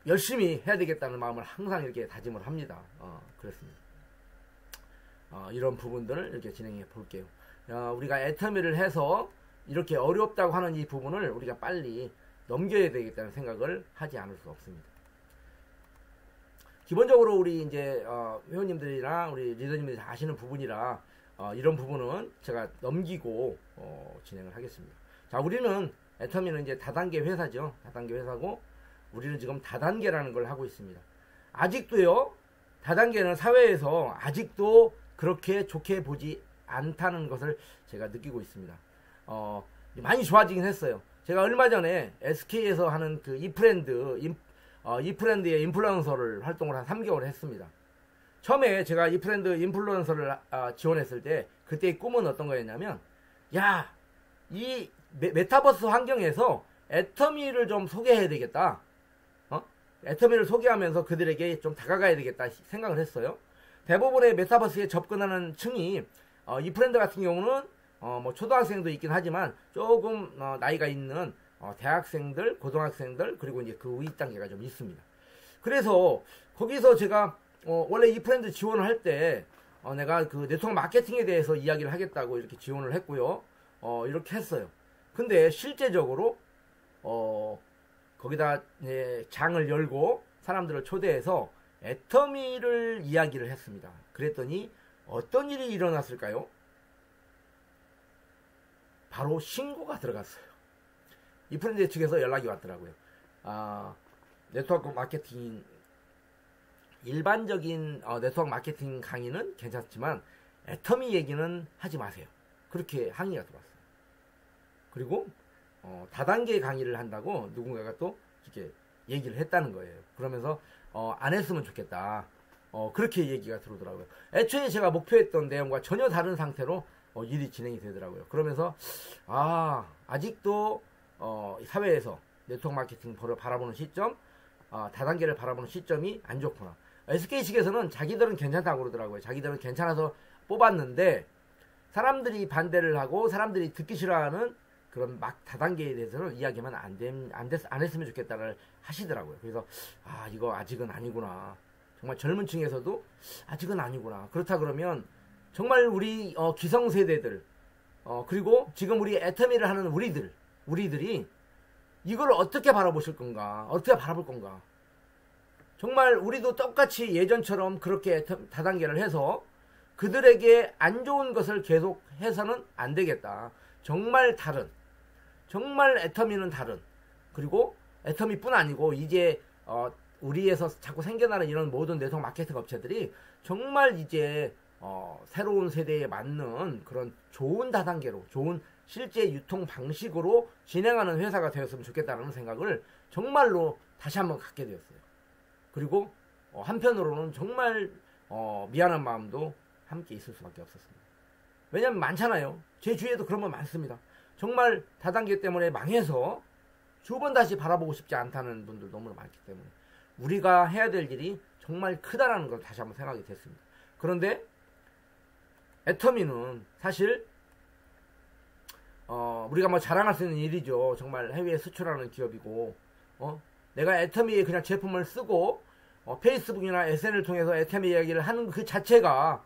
열심히 해야 되겠다는 마음을 항상 이렇게 다짐을 합니다. 그렇습니다. 이런 부분들을 이렇게 진행해 볼게요. 우리가 애터미를 해서 이렇게 어렵다고 하는 이 부분을 우리가 빨리 넘겨야 되겠다는 생각을 하지 않을 수 없습니다. 기본적으로 우리 이제 회원님들이나 우리 리더님들이 다 아시는 부분이라 이런 부분은 제가 넘기고 진행을 하겠습니다. 자, 우리는 애터미는 이제 다단계 회사죠. 다단계 회사고 우리는 지금 다단계라는 걸 하고 있습니다. 아직도요, 다단계는 사회에서 아직도 그렇게 좋게 보지 않다는 것을 제가 느끼고 있습니다. 많이 좋아지긴 했어요. 제가 얼마 전에 SK에서 하는 그 이프렌드의 인플루언서를 활동을 한 3개월 했습니다. 처음에 제가 이프렌드 인플루언서를 지원했을 때 그때의 꿈은 어떤 거였냐면, 야, 이 메타버스 환경에서 애터미를 좀 소개해야 되겠다. 애터미를 소개하면서 그들에게 좀 다가가야 되겠다 생각을 했어요. 대부분의 메타버스에 접근하는 층이 이프렌드 같은 경우는 뭐 초등학생도 있긴 하지만 조금 나이가 있는 대학생들, 고등학생들, 그리고 이제 그 위 단계가 좀 있습니다. 그래서 거기서 제가 원래 이프렌드 지원을 할 때 내가 그 네트워크 마케팅에 대해서 이야기를 하겠다고 이렇게 지원을 했고요. 이렇게 했어요. 근데 실제적으로 거기다 장을 열고 사람들을 초대해서 애터미를 이야기를 했습니다. 그랬더니 어떤 일이 일어났을까요? 바로 신고가 들어갔어요. 이프렌드 측에서 연락이 왔더라고요. 네트워크 마케팅, 일반적인 네트워크 마케팅 강의는 괜찮지만 애터미 얘기는 하지 마세요. 그렇게 항의가 들어왔어요. 그리고 다단계 강의를 한다고 누군가가 또 이렇게 얘기를 했다는 거예요. 그러면서 안 했으면 좋겠다. 그렇게 얘기가 들어오더라고요. 애초에 제가 목표했던 내용과 전혀 다른 상태로 일이 진행이 되더라고요. 그러면서 아직도 사회에서 네트워크 마케팅을 바라보는 시점, 다단계를 바라보는 시점이 안 좋구나. SK 측에서는 자기들은 괜찮다고 그러더라고요. 자기들은 괜찮아서 뽑았는데 사람들이 반대를 하고 사람들이 듣기 싫어하는 그런 막 다단계에 대해서는 이야기만 안 했으면 좋겠다를 하시더라고요. 그래서 이거 아직은 아니구나. 정말 젊은 층에서도 아직은 아니구나. 그렇다 그러면 정말 우리 기성세대들, 그리고 지금 우리 애터미를 하는 우리들이 이걸 어떻게 바라보실 건가, 어떻게 바라볼 건가. 정말 우리도 똑같이 예전처럼 그렇게 다단계를 해서 그들에게 안 좋은 것을 계속 해서는 안 되겠다. 정말 다른, 정말 애터미는 다른, 그리고 애터미뿐 아니고 이제 우리에서 자꾸 생겨나는 이런 모든 네트워크 마케팅 업체들이 정말 이제 새로운 세대에 맞는 그런 좋은 다단계로, 좋은 실제 유통 방식으로 진행하는 회사가 되었으면 좋겠다는 생각을 정말로 다시 한번 갖게 되었어요. 그리고 한편으로는 정말 미안한 마음도 함께 있을 수밖에 없었습니다. 왜냐면 많잖아요. 제 주위에도 그런 분 많습니다. 정말 다단계 때문에 망해서 두 번 다시 바라보고 싶지 않다는 분들 너무 많기 때문에 우리가 해야 될 일이 정말 크다라는 걸 다시 한번 생각이 됐습니다. 그런데 애터미는 사실 우리가 뭐 자랑할 수 있는 일이죠. 정말 해외에 수출하는 기업이고 내가 애터미의 그냥 제품을 쓰고 페이스북이나 SNS를 통해서 애터미 이야기를 하는 그 자체가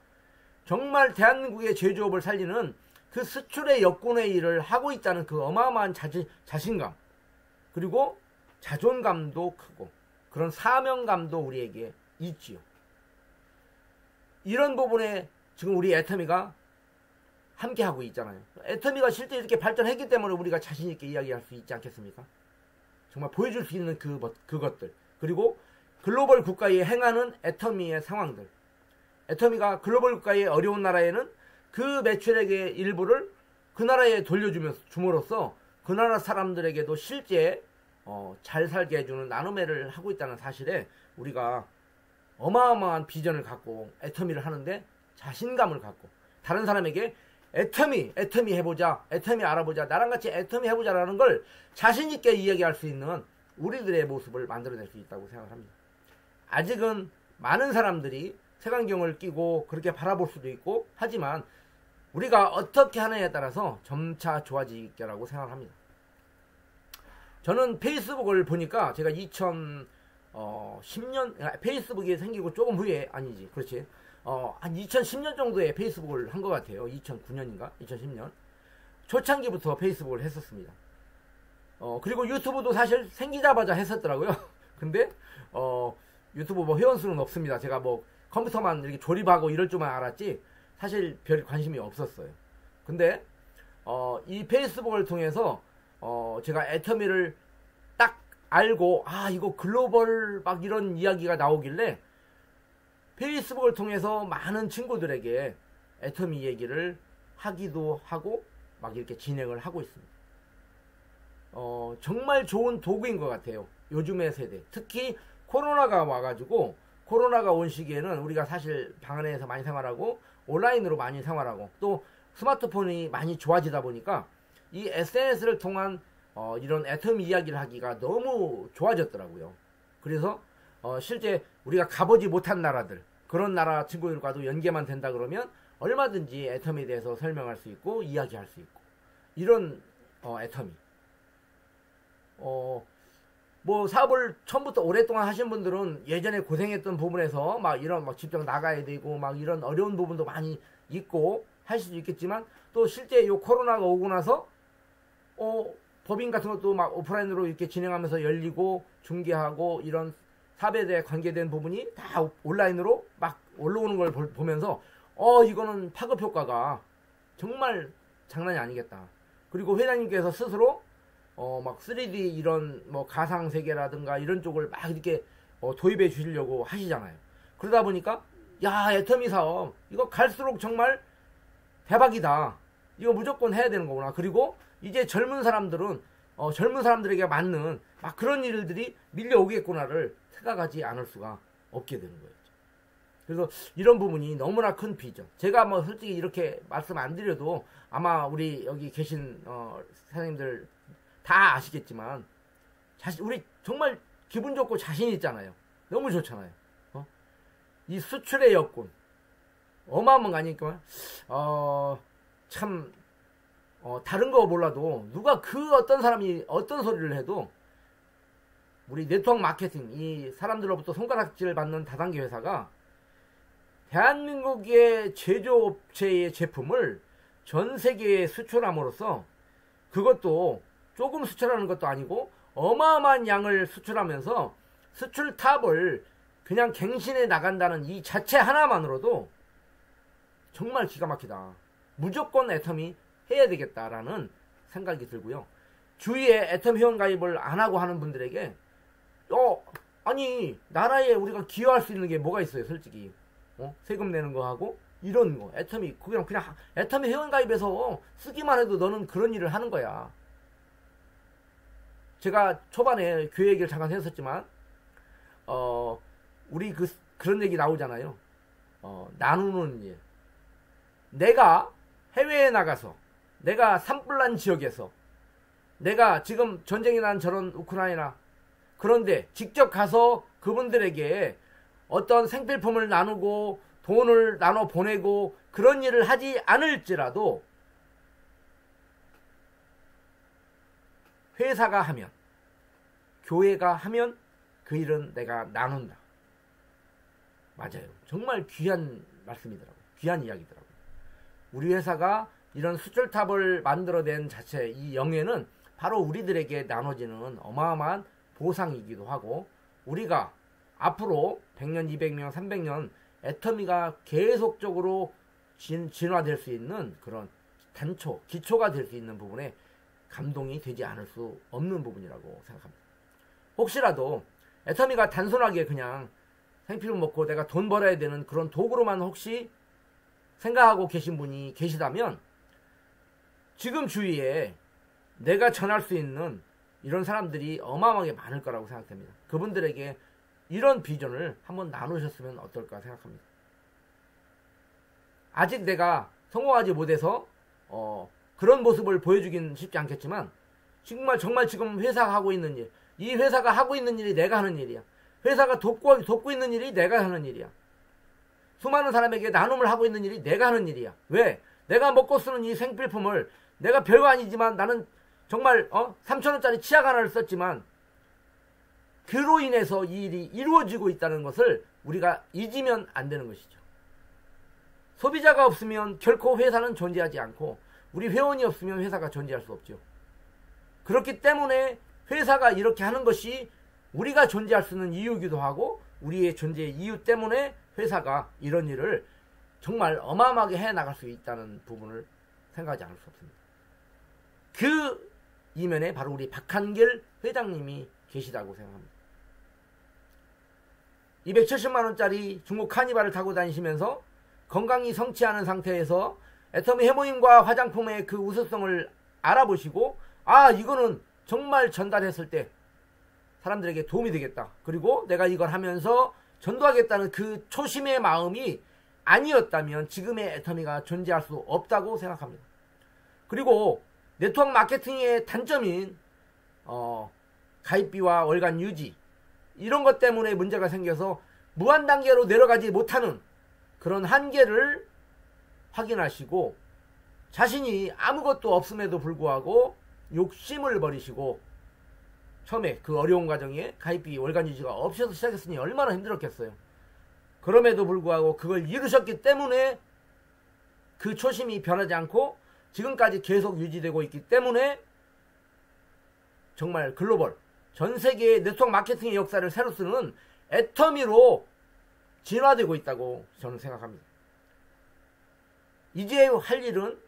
정말 대한민국의 제조업을 살리는 그 수출의 역군의 일을 하고 있다는 그 어마어마한 자신감, 그리고 자존감도 크고 그런 사명감도 우리에게 있지요. 이런 부분에 지금 우리 애터미가 함께 하고 있잖아요. 애터미가 실제 이렇게 발전했기 때문에 우리가 자신 있게 이야기할 수 있지 않겠습니까? 정말 보여줄 수 있는 그것들, 그리고 글로벌 국가에 행하는 애터미의 상황들. 애터미가 글로벌 국가의 어려운 나라에는 그 매출액의 일부를 그 나라에 돌려줌으로써 그 나라 사람들에게도 실제 잘 살게 해주는 나눔회를 하고 있다는 사실에 우리가 어마어마한 비전을 갖고 애터미를 하는데 자신감을 갖고 다른 사람에게 애터미 해보자, 애터미 알아보자, 나랑 같이 애터미 해보자라는 걸 자신있게 이야기할 수 있는 우리들의 모습을 만들어낼 수 있다고 생각합니다. 아직은 많은 사람들이 색안경을 끼고 그렇게 바라볼 수도 있고 하지만 우리가 어떻게 하느냐에 따라서 점차 좋아질 거라고 생각합니다. 저는 페이스북을 보니까 제가 2010년 페이스북이 생기고 조금 후에 아니지 그렇지 한 2010년 정도에 페이스북을 한 것 같아요. 2009년인가 2010년 초창기부터 페이스북을 했었습니다. 그리고 유튜브도 사실 생기자마자 했었더라고요. 근데 유튜브 뭐 회원수는 없습니다. 제가 뭐 컴퓨터만 이렇게 조립하고 이럴 줄만 알았지 사실 별 관심이 없었어요. 근데 이 페이스북을 통해서 제가 애터미를 딱 알고 이거 글로벌 막 이런 이야기가 나오길래 페이스북을 통해서 많은 친구들에게 애터미 얘기를 하기도 하고 막 이렇게 진행을 하고 있습니다. 정말 좋은 도구인 것 같아요. 요즘의 세대. 특히 코로나가 와가지고 코로나가 온 시기에는 우리가 사실 방 안에서 많이 생활하고 온라인으로 많이 생활하고 또 스마트폰이 많이 좋아지다 보니까 이 SNS를 통한 이런 애텀 이야기를 하기가 너무 좋아졌더라고요. 그래서 실제 우리가 가보지 못한 나라들 그런 나라 친구들과도 연계만 된다 그러면 얼마든지 애텀에 대해서 설명할 수 있고 이야기할 수 있고 이런 애텀이 뭐 사업을 처음부터 오랫동안 하신 분들은 예전에 고생했던 부분에서 막 이런 막 직접 나가야 되고 막 이런 어려운 부분도 많이 있고 할 수도 있겠지만 또 실제 요 코로나가 오고 나서 법인 같은 것도 막 오프라인으로 이렇게 진행하면서 열리고 중개하고 이런 사업에 대해 관계된 부분이 다 온라인으로 막 올라오는 걸 보면서 이거는 파급 효과가 정말 장난이 아니겠다. 그리고 회장님께서 스스로 막 3D 이런 뭐 가상 세계라든가 이런 쪽을 막 이렇게 도입해 주시려고 하시잖아요. 그러다 보니까 야, 애터미 사업 이거 갈수록 정말 대박이다. 이거 무조건 해야 되는 거구나. 그리고 이제 젊은 사람들은 젊은 사람들에게 맞는 막 그런 일들이 밀려오겠구나를 생각하지 않을 수가 없게 되는 거예요. 그래서 이런 부분이 너무나 큰 비전. 제가 뭐 솔직히 이렇게 말씀 안 드려도 아마 우리 여기 계신 사장님들 다 아시겠지만 우리 정말 기분 좋고 자신 있잖아요. 너무 좋잖아요. 이 수출의 여건 어마어마한 거 아니니까 참 다른 거 몰라도 누가 그 어떤 사람이 어떤 소리를 해도 우리 네트워크 마케팅 이 사람들로부터 손가락질을 받는 다단계 회사가 대한민국의 제조업체의 제품을 전 세계에 수출함으로써 그것도 조금 수출하는 것도 아니고 어마어마한 양을 수출하면서 수출탑을 그냥 갱신해 나간다는 이 자체 하나만으로도 정말 기가 막히다. 무조건 애텀이 해야 되겠다라는 생각이 들고요. 주위에 애텀 회원가입을 안 하고 하는 분들에게 아니 나라에 우리가 기여할 수 있는 게 뭐가 있어요 솔직히. 세금 내는 거 하고 이런 거 애텀이 그냥 애텀 회원가입해서 쓰기만 해도 너는 그런 일을 하는 거야. 제가 초반에 교회 얘기를 잠깐 했었지만 우리 그런 얘기 나오잖아요. 나누는 일. 내가 해외에 나가서 내가 산불난 지역에서 내가 지금 전쟁이 난 저런 우크라이나 그런데 직접 가서 그분들에게 어떤 생필품을 나누고 돈을 나눠 보내고 그런 일을 하지 않을지라도 회사가 하면 교회가 하면 그 일은 내가 나눈다. 맞아요. 정말 귀한 말씀이더라고요. 귀한 이야기더라고요. 우리 회사가 이런 수출탑을 만들어낸 자체 이 영예는 바로 우리들에게 나눠지는 어마어마한 보상이기도 하고 우리가 앞으로 100년, 200년, 300년 애터미가 계속적으로 진화될 수 있는 그런 단초, 기초가 될 수 있는 부분에 감동이 되지 않을 수 없는 부분이라고 생각합니다. 혹시라도 애터미가 단순하게 그냥 생필품 먹고 내가 돈 벌어야 되는 그런 도구로만 혹시 생각하고 계신 분이 계시다면 지금 주위에 내가 전할 수 있는 이런 사람들이 어마어마하게 많을 거라고 생각됩니다. 그분들에게 이런 비전을 한번 나누셨으면 어떨까 생각합니다. 아직 내가 성공하지 못해서 그런 모습을 보여주긴 쉽지 않겠지만 정말 지금 회사가 하고 있는 일, 이 회사가 하고 있는 일이 내가 하는 일이야. 회사가 돕고 있는 일이 내가 하는 일이야. 수많은 사람에게 나눔을 하고 있는 일이 내가 하는 일이야. 왜? 내가 먹고 쓰는 이 생필품을 내가 별거 아니지만 나는 정말 3,000원짜리 치약 하나를 썼지만 그로 인해서 이 일이 이루어지고 있다는 것을 우리가 잊으면 안 되는 것이죠. 소비자가 없으면 결코 회사는 존재하지 않고 우리 회원이 없으면 회사가 존재할 수 없죠. 그렇기 때문에 회사가 이렇게 하는 것이 우리가 존재할 수 있는 이유이기도 하고 우리의 존재의 이유 때문에 회사가 이런 일을 정말 어마어마하게 해나갈 수 있다는 부분을 생각하지 않을 수 없습니다. 그 이면에 바로 우리 박한길 회장님이 계시다고 생각합니다. 270만원짜리 중국 카니발을 타고 다니시면서 건강이 성치 않은 상태에서 애터미 해모임과 화장품의 그 우수성을 알아보시고 이거는 정말 전달했을 때 사람들에게 도움이 되겠다. 그리고 내가 이걸 하면서 전도하겠다는 그 초심의 마음이 아니었다면 지금의 애터미가 존재할 수 없다고 생각합니다. 그리고 네트워크 마케팅의 단점인 가입비와 월간 유지 이런 것 때문에 문제가 생겨서 무한 단계로 내려가지 못하는 그런 한계를 확인하시고 자신이 아무것도 없음에도 불구하고 욕심을 버리시고 처음에 그 어려운 과정에 가입비 월간 유지가 없어서 시작했으니 얼마나 힘들었겠어요. 그럼에도 불구하고 그걸 이루셨기 때문에 그 초심이 변하지 않고 지금까지 계속 유지되고 있기 때문에 정말 글로벌 전 세계의 네트워크 마케팅의 역사를 새로 쓰는 애터미로 진화되고 있다고 저는 생각합니다. 이제 할 일은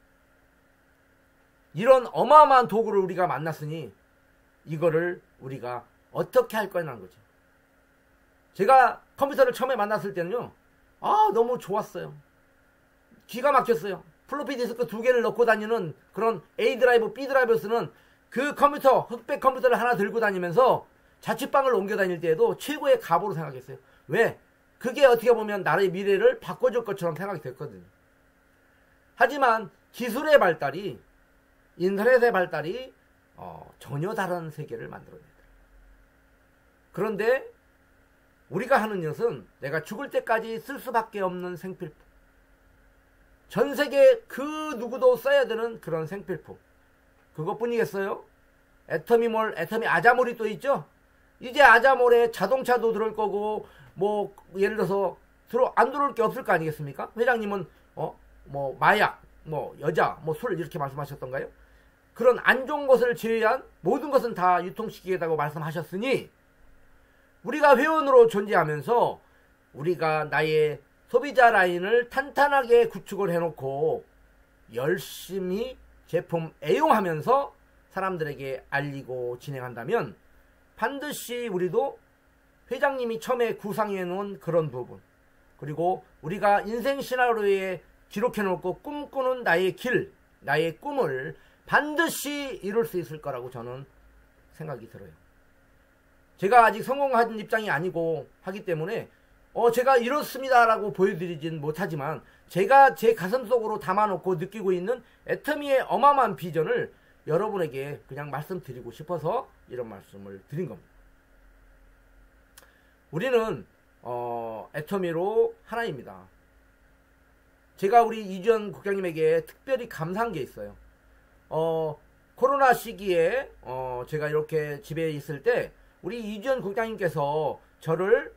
이런 어마어마한 도구를 우리가 만났으니 이거를 우리가 어떻게 할 거냐는 거죠. 제가 컴퓨터를 처음에 만났을 때는요, 너무 좋았어요. 기가 막혔어요. 플로피 디스크 2개를 넣고 다니는 그런 A 드라이브, B 드라이브 쓰는 그 컴퓨터, 흑백 컴퓨터를 하나 들고 다니면서 자취방을 옮겨 다닐 때에도 최고의 가보로 생각했어요. 왜? 그게 어떻게 보면 나의 미래를 바꿔줄 것처럼 생각이 됐거든요. 하지만 기술의 발달이, 인터넷의 발달이 전혀 다른 세계를 만들어냅니다. 그런데 우리가 하는 것은 내가 죽을 때까지 쓸 수밖에 없는 생필품. 전 세계 그 누구도 써야 되는 그런 생필품. 그것뿐이겠어요? 애터미몰, 애터미 아자몰이 또 있죠? 이제 아자몰에 자동차도 들어올 거고, 뭐, 예를 들어서, 안 들어올 게 없을 거 아니겠습니까? 회장님은, 뭐, 마약, 뭐, 여자, 뭐, 술, 이렇게 말씀하셨던가요? 그런 안 좋은 것을 제외한 모든 것은 다 유통시키겠다고 말씀하셨으니, 우리가 회원으로 존재하면서, 우리가 나의 소비자 라인을 탄탄하게 구축을 해놓고, 열심히 제품 애용하면서 사람들에게 알리고 진행한다면 반드시 우리도 회장님이 처음에 구상해 놓은 그런 부분, 그리고 우리가 인생 시나리오에 기록해 놓고 꿈꾸는 나의 길, 나의 꿈을 반드시 이룰 수 있을 거라고 저는 생각이 들어요. 제가 아직 성공한 입장이 아니고 하기 때문에 제가 이렇습니다라고 보여드리진 못하지만 제가 제 가슴속으로 담아놓고 느끼고 있는 애터미의 어마어마한 비전을 여러분에게 그냥 말씀드리고 싶어서 이런 말씀을 드린 겁니다. 우리는 애터미로 하나입니다. 제가 우리 이주연 국장님에게 특별히 감사한 게 있어요. 코로나 시기에 제가 이렇게 집에 있을 때 우리 이주연 국장님께서 저를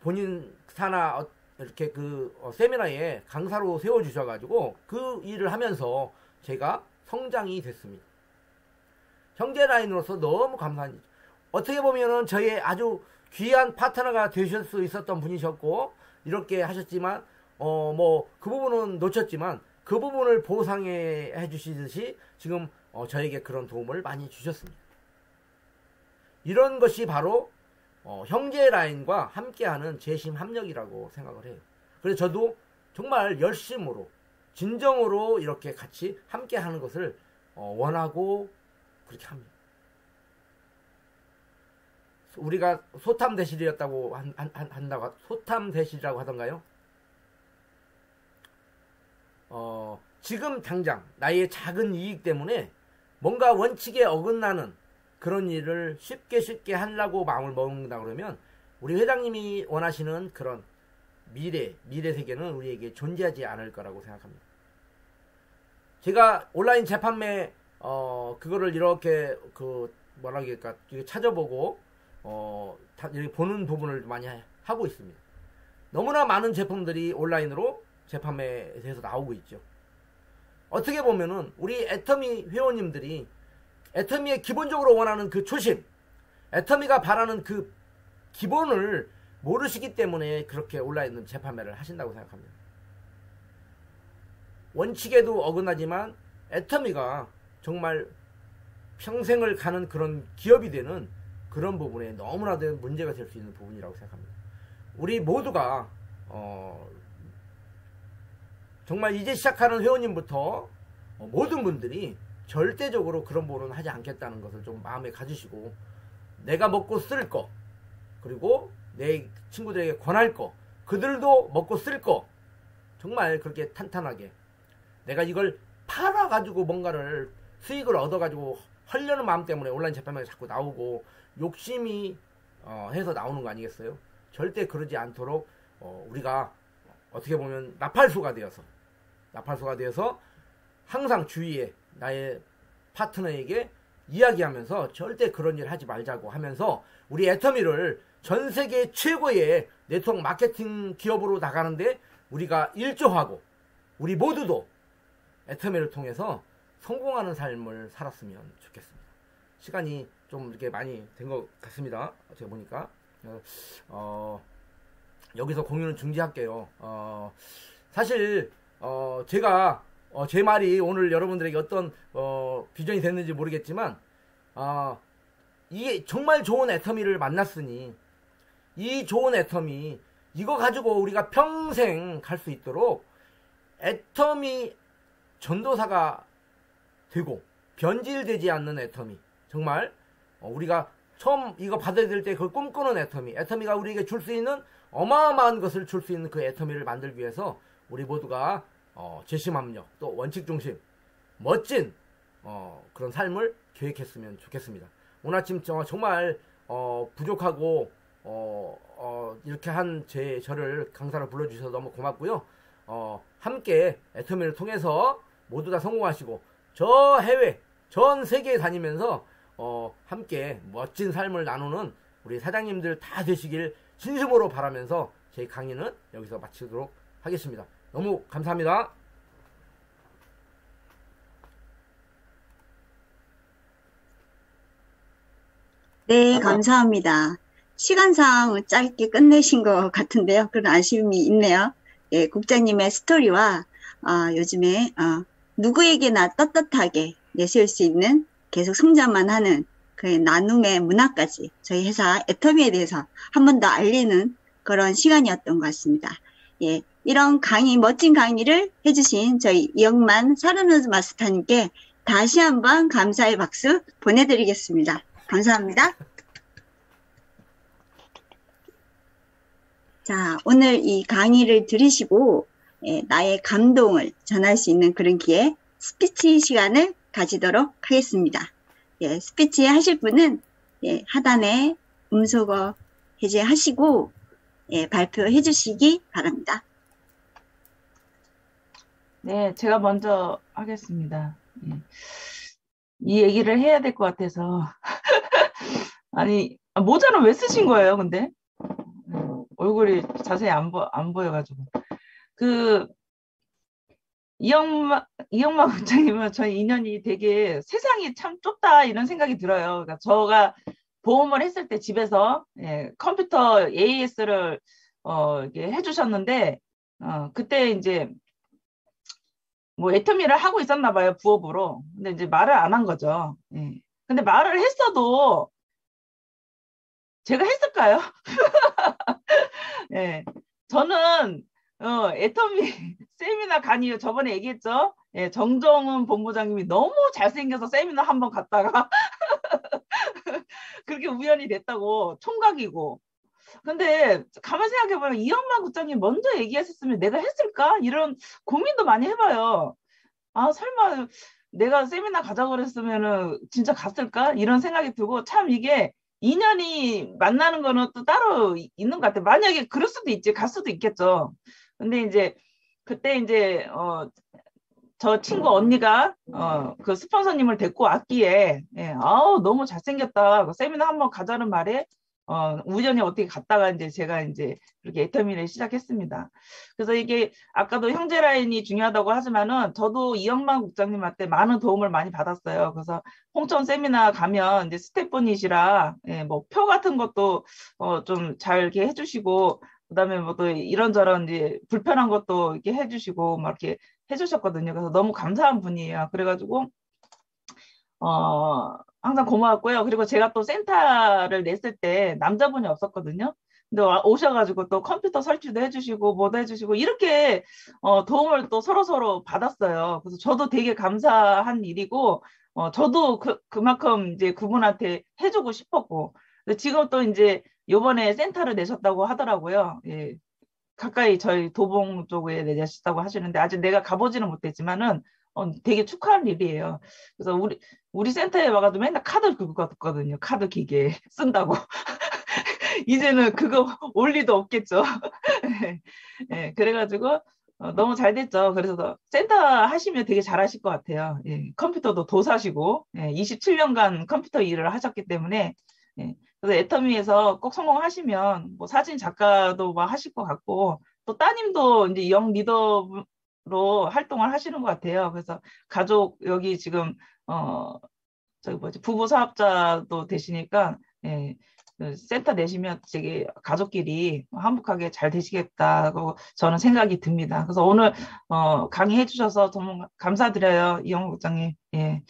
본인 산하 이렇게 그 세미나에 강사로 세워주셔가지고 그 일을 하면서 제가 성장이 됐습니다. 형제 라인으로서 너무 감사한 일이죠. 어떻게 보면은 저의 아주 귀한 파트너가 되실 수 있었던 분이셨고 이렇게 하셨지만 뭐 그 부분은 놓쳤지만 그 부분을 보상해 주시듯이 지금 저에게 그런 도움을 많이 주셨습니다. 이런 것이 바로 형제 라인과 함께하는 재심 합력이라고 생각을 해요. 그래서 저도 정말 열심으로 진정으로 이렇게 같이 함께하는 것을 원하고 그렇게 합니다. 우리가 소탐대실이었다고 한다고 소탐대실이라고 하던가요? 지금 당장 나의 작은 이익 때문에 뭔가 원칙에 어긋나는 그런 일을 쉽게 하려고 마음을 먹는다 그러면 우리 회장님이 원하시는 그런 미래 세계는 우리에게 존재하지 않을 거라고 생각합니다. 제가 온라인 재판매 그거를 이렇게 뭐라 그럴까 찾아보고 보는 부분을 많이 하고 있습니다. 너무나 많은 제품들이 온라인으로 재판매에 대해서 나오고 있죠. 어떻게 보면은 우리 애터미 회원님들이 애터미의 기본적으로 원하는 그 초심, 애터미가 바라는 그 기본을 모르시기 때문에 그렇게 온라인 재판매를 하신다고 생각합니다. 원칙에도 어긋나지만 애터미가 정말 평생을 가는 그런 기업이 되는 그런 부분에 너무나도 문제가 될 수 있는 부분이라고 생각합니다. 우리 모두가 정말 이제 시작하는 회원님부터 모든 분들이 절대적으로 그런 보호는 하지 않겠다는 것을 좀 마음에 가지시고, 내가 먹고 쓸 거, 그리고 내 친구들에게 권할 거, 그들도 먹고 쓸 거, 정말 그렇게 탄탄하게 내가 이걸 팔아가지고 뭔가를 수익을 얻어가지고 하려는 마음 때문에 온라인 재판매가 자꾸 나오고 욕심이 해서 나오는 거 아니겠어요? 절대 그러지 않도록 우리가 어떻게 보면 나팔수가 되어서 항상 주위에 나의 파트너에게 이야기하면서 절대 그런 일 하지 말자고 하면서 우리 애터미를 전 세계 최고의 네트워크 마케팅 기업으로 나가는데 우리가 일조하고 우리 모두도 애터미를 통해서 성공하는 삶을 살았으면 좋겠습니다. 시간이 좀 이렇게 많이 된 것 같습니다. 제가 보니까 여기서 공유는 중지할게요. 사실 제가 제 말이 오늘 여러분들에게 어떤 비전이 됐는지 모르겠지만 이게 정말 좋은 애터미를 만났으니 이 좋은 애터미 이거 가지고 우리가 평생 갈 수 있도록 애터미 전도사가 되고 변질되지 않는 애터미, 정말 우리가 처음 이거 받아들일 때 그걸 꿈꾸는 애터미가 우리에게 줄 수 있는 어마어마한 것을 줄 수 있는 그 애터미를 만들기 위해서 우리 모두가 재심합력 또 원칙 중심 멋진 그런 삶을 계획했으면 좋겠습니다. 오늘 아침 정말 부족하고 이렇게 한 저를 강사로 불러주셔서 너무 고맙고요. 함께 애터미를 통해서 모두 다 성공하시고 저 해외 전 세계에 다니면서 함께 멋진 삶을 나누는 우리 사장님들 다 되시길 진심으로 바라면서 제 강의는 여기서 마치도록 하겠습니다. 너무 감사합니다. 네, 감사합니다. 시간상 짧게 끝내신 것 같은데요. 그런 아쉬움이 있네요. 예, 국장님의 스토리와 요즘에 누구에게나 떳떳하게 내세울 수 있는 계속 성장만 하는 그 나눔의 문화까지 저희 회사 애터미에 대해서 한 번 더 알리는 그런 시간이었던 것 같습니다. 예, 이런 멋진 강의를 해주신 저희 이영만 사르노즈 마스터님께 다시 한번 감사의 박수 보내드리겠습니다. 감사합니다. 자, 오늘 이 강의를 들으시고 나의 감동을 전할 수 있는 그런 기회, 스피치 시간을 가지도록 하겠습니다. 예, 스피치 하실 분은 하단에 음소거 해제하시고 발표해 주시기 바랍니다. 네, 제가 먼저 하겠습니다. 이 얘기를 해야 될 것 같아서. 아니, 모자는 왜 쓰신 거예요, 근데? 얼굴이 자세히 안 보여가지고. 이영마 국장님은 저희 인연이 되게 세상이 참 좁다 이런 생각이 들어요. 그러니까 제가 보험을 했을 때 집에서 컴퓨터 AS를 이렇게 해주셨는데 그때 이제 뭐 애터미를 하고 있었나 봐요, 부업으로. 근데 이제 말을 안 한 거죠. 근데 말을 했어도 제가 했을까요? 저는 애터미 세미나 간이요. 저번에 얘기했죠. 정정은 본부장님이 너무 잘생겨서 세미나 한번 갔다가 그렇게 우연이 됐다고, 총각이고. 근데 가만히 생각해보면 이영만 국장님 먼저 얘기했었으면 내가 했을까? 이런 고민도 많이 해봐요. 설마 내가 세미나 가자고 그랬으면은 진짜 갔을까? 이런 생각이 들고, 참 이게 인연이 만나는 거는 또 따로 있는 것 같아요. 만약에 그럴 수도 있지, 갈 수도 있겠죠. 근데 이제 그때 이제 저 친구 언니가 그 스폰서님을 데리고 왔기에 너무 잘생겼다, 세미나 한번 가자는 말에 우연히 어떻게 갔다가 이제 제가 이제 그렇게 애터미를 시작했습니다. 그래서 이게 아까도 형제 라인이 중요하다고 하지만은 저도 이영만 국장님한테 많은 도움을 많이 받았어요. 그래서 홍천 세미나 가면 이제 스태프분이시라 뭐 표 같은 것도 좀 잘 이렇게 해주시고, 그다음에 뭐 또 이런저런 이제 불편한 것도 이렇게 해주시고 막 이렇게 해주셨거든요. 그래서 너무 감사한 분이에요. 그래가지고 항상 고마웠고요. 그리고 제가 또 센터를 냈을 때 남자분이 없었거든요. 근데 오셔가지고 또 컴퓨터 설치도 해주시고 뭐도 해주시고 이렇게 도움을 또 서로서로 받았어요. 그래서 저도 되게 감사한 일이고, 저도 그만큼 이제 그분한테 해주고 싶었고, 지금 또 이제 요번에 센터를 내셨다고 하더라고요. 예. 가까이 저희 도봉 쪽에 내셨다고 하시는데, 아직 내가 가보지는 못했지만은, 되게 축하할 일이에요. 그래서 우리 센터에 와가도 맨날 카드 그거 같거든요. 카드 기계 쓴다고. 이제는 그거 올 리도 없겠죠. 예, 그래가지고, 너무 잘 됐죠. 그래서 센터 하시면 되게 잘하실 것 같아요. 예, 컴퓨터도 도사시고, 예, 27년간 컴퓨터 일을 하셨기 때문에, 예, 그래서 애터미에서 꼭 성공하시면 뭐 사진 작가도 막 하실 것 같고, 또 따님도 이제 영 리더로 활동을 하시는 것 같아요. 그래서 가족 여기 지금 저기 뭐지 부부 사업자도 되시니까, 예, 그 센터 내시면 되게 가족끼리 화목하게 잘 되시겠다고 저는 생각이 듭니다. 그래서 오늘 강의해 주셔서 정말 감사드려요, 이영호 국장님. 예.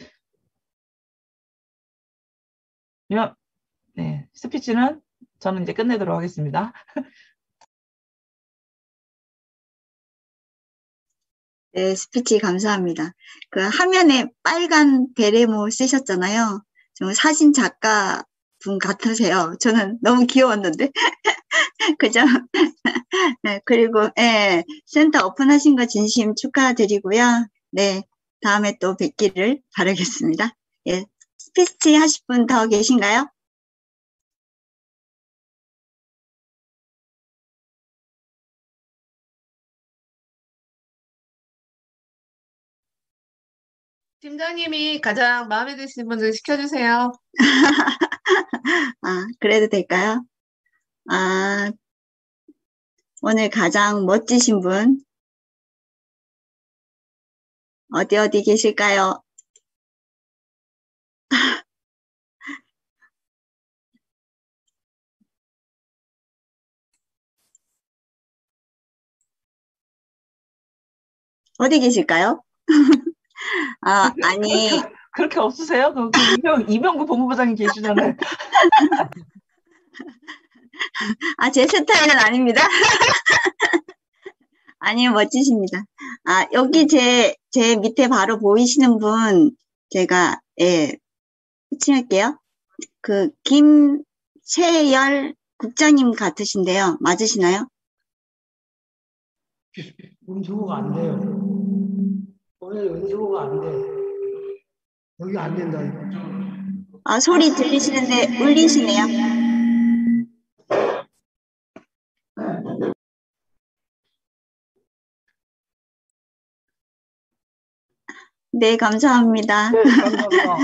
네, 스피치는 저는 이제 끝내도록 하겠습니다. 네, 스피치 감사합니다. 그 화면에 빨간 베레모 쓰셨잖아요. 좀 사진 작가 분 같으세요. 저는 너무 귀여웠는데. 그죠? 네, 그리고, 예, 센터 오픈하신 거 진심 축하드리고요. 네, 다음에 또 뵙기를 바라겠습니다. 예, 스피치 하실 분 더 계신가요? 팀장님이 가장 마음에 드시는 분들 시켜주세요. 아, 그래도 될까요? 아, 오늘 가장 멋지신 분, 어디 계실까요? 어디 계실까요? 아, 아니. 그렇게 없으세요? 이병구 법무부장님 계시잖아요. 아, 제 스타일은 아닙니다. 아니요, 멋지십니다. 아, 여기 제 밑에 바로 보이시는 분, 제가, 예, 호칭할게요. 그, 김채열 국장님 같으신데요. 맞으시나요? 음수가 안 돼요. 오늘 음수가 안 돼. 여기 안 된다, 이거. 아, 소리 들리시는데 울리시네요. 네, 감사합니다. 네, 감사합니다.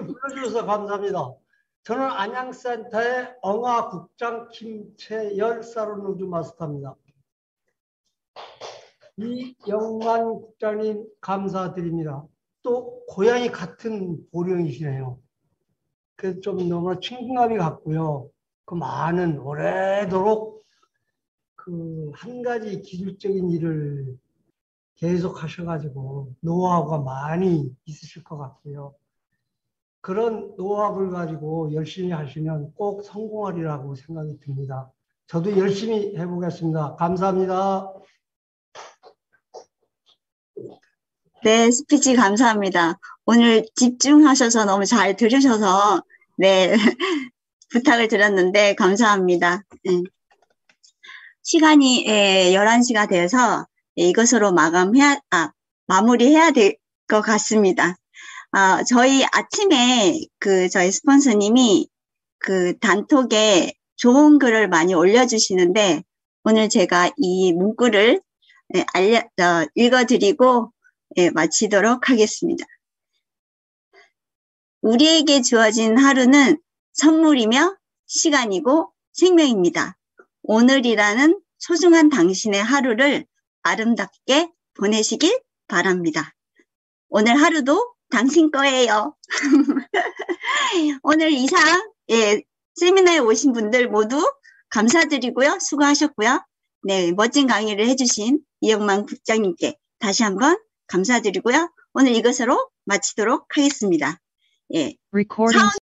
불러주셔서 감사합니다. 저는 안양센터의 엉아국장 김채열 사로누주 마스터입니다. 이영만 국장님 감사드립니다. 또 고향이 같은 보령이시네요. 그래서 좀 너무나 친근감이 갔고요. 그 많은 오래도록 그 한 가지 기술적인 일을 계속 하셔가지고 노하우가 많이 있으실 것 같고요. 그런 노하우를 가지고 열심히 하시면 꼭 성공하리라고 생각이 듭니다. 저도 열심히 해보겠습니다. 감사합니다. 네, 스피치 감사합니다. 오늘 집중하셔서 너무 잘 들으셔서, 네, 부탁을 드렸는데, 감사합니다. 네. 시간이 11시가 되어서 이것으로 마무리해야 될 것 같습니다. 저희 아침에 저희 스폰서님이 그 단톡에 좋은 글을 많이 올려주시는데, 오늘 제가 이 문구를 읽어드리고, 마치도록 하겠습니다. 우리에게 주어진 하루는 선물이며 시간이고 생명입니다. 오늘이라는 소중한 당신의 하루를 아름답게 보내시길 바랍니다. 오늘 하루도 당신 거예요. 오늘 이상 세미나에 오신 분들 모두 감사드리고요. 수고하셨고요. 네, 멋진 강의를 해주신 이영만 국장님께 다시 한번 감사드리고요. 오늘 이것으로 마치도록 하겠습니다. 예.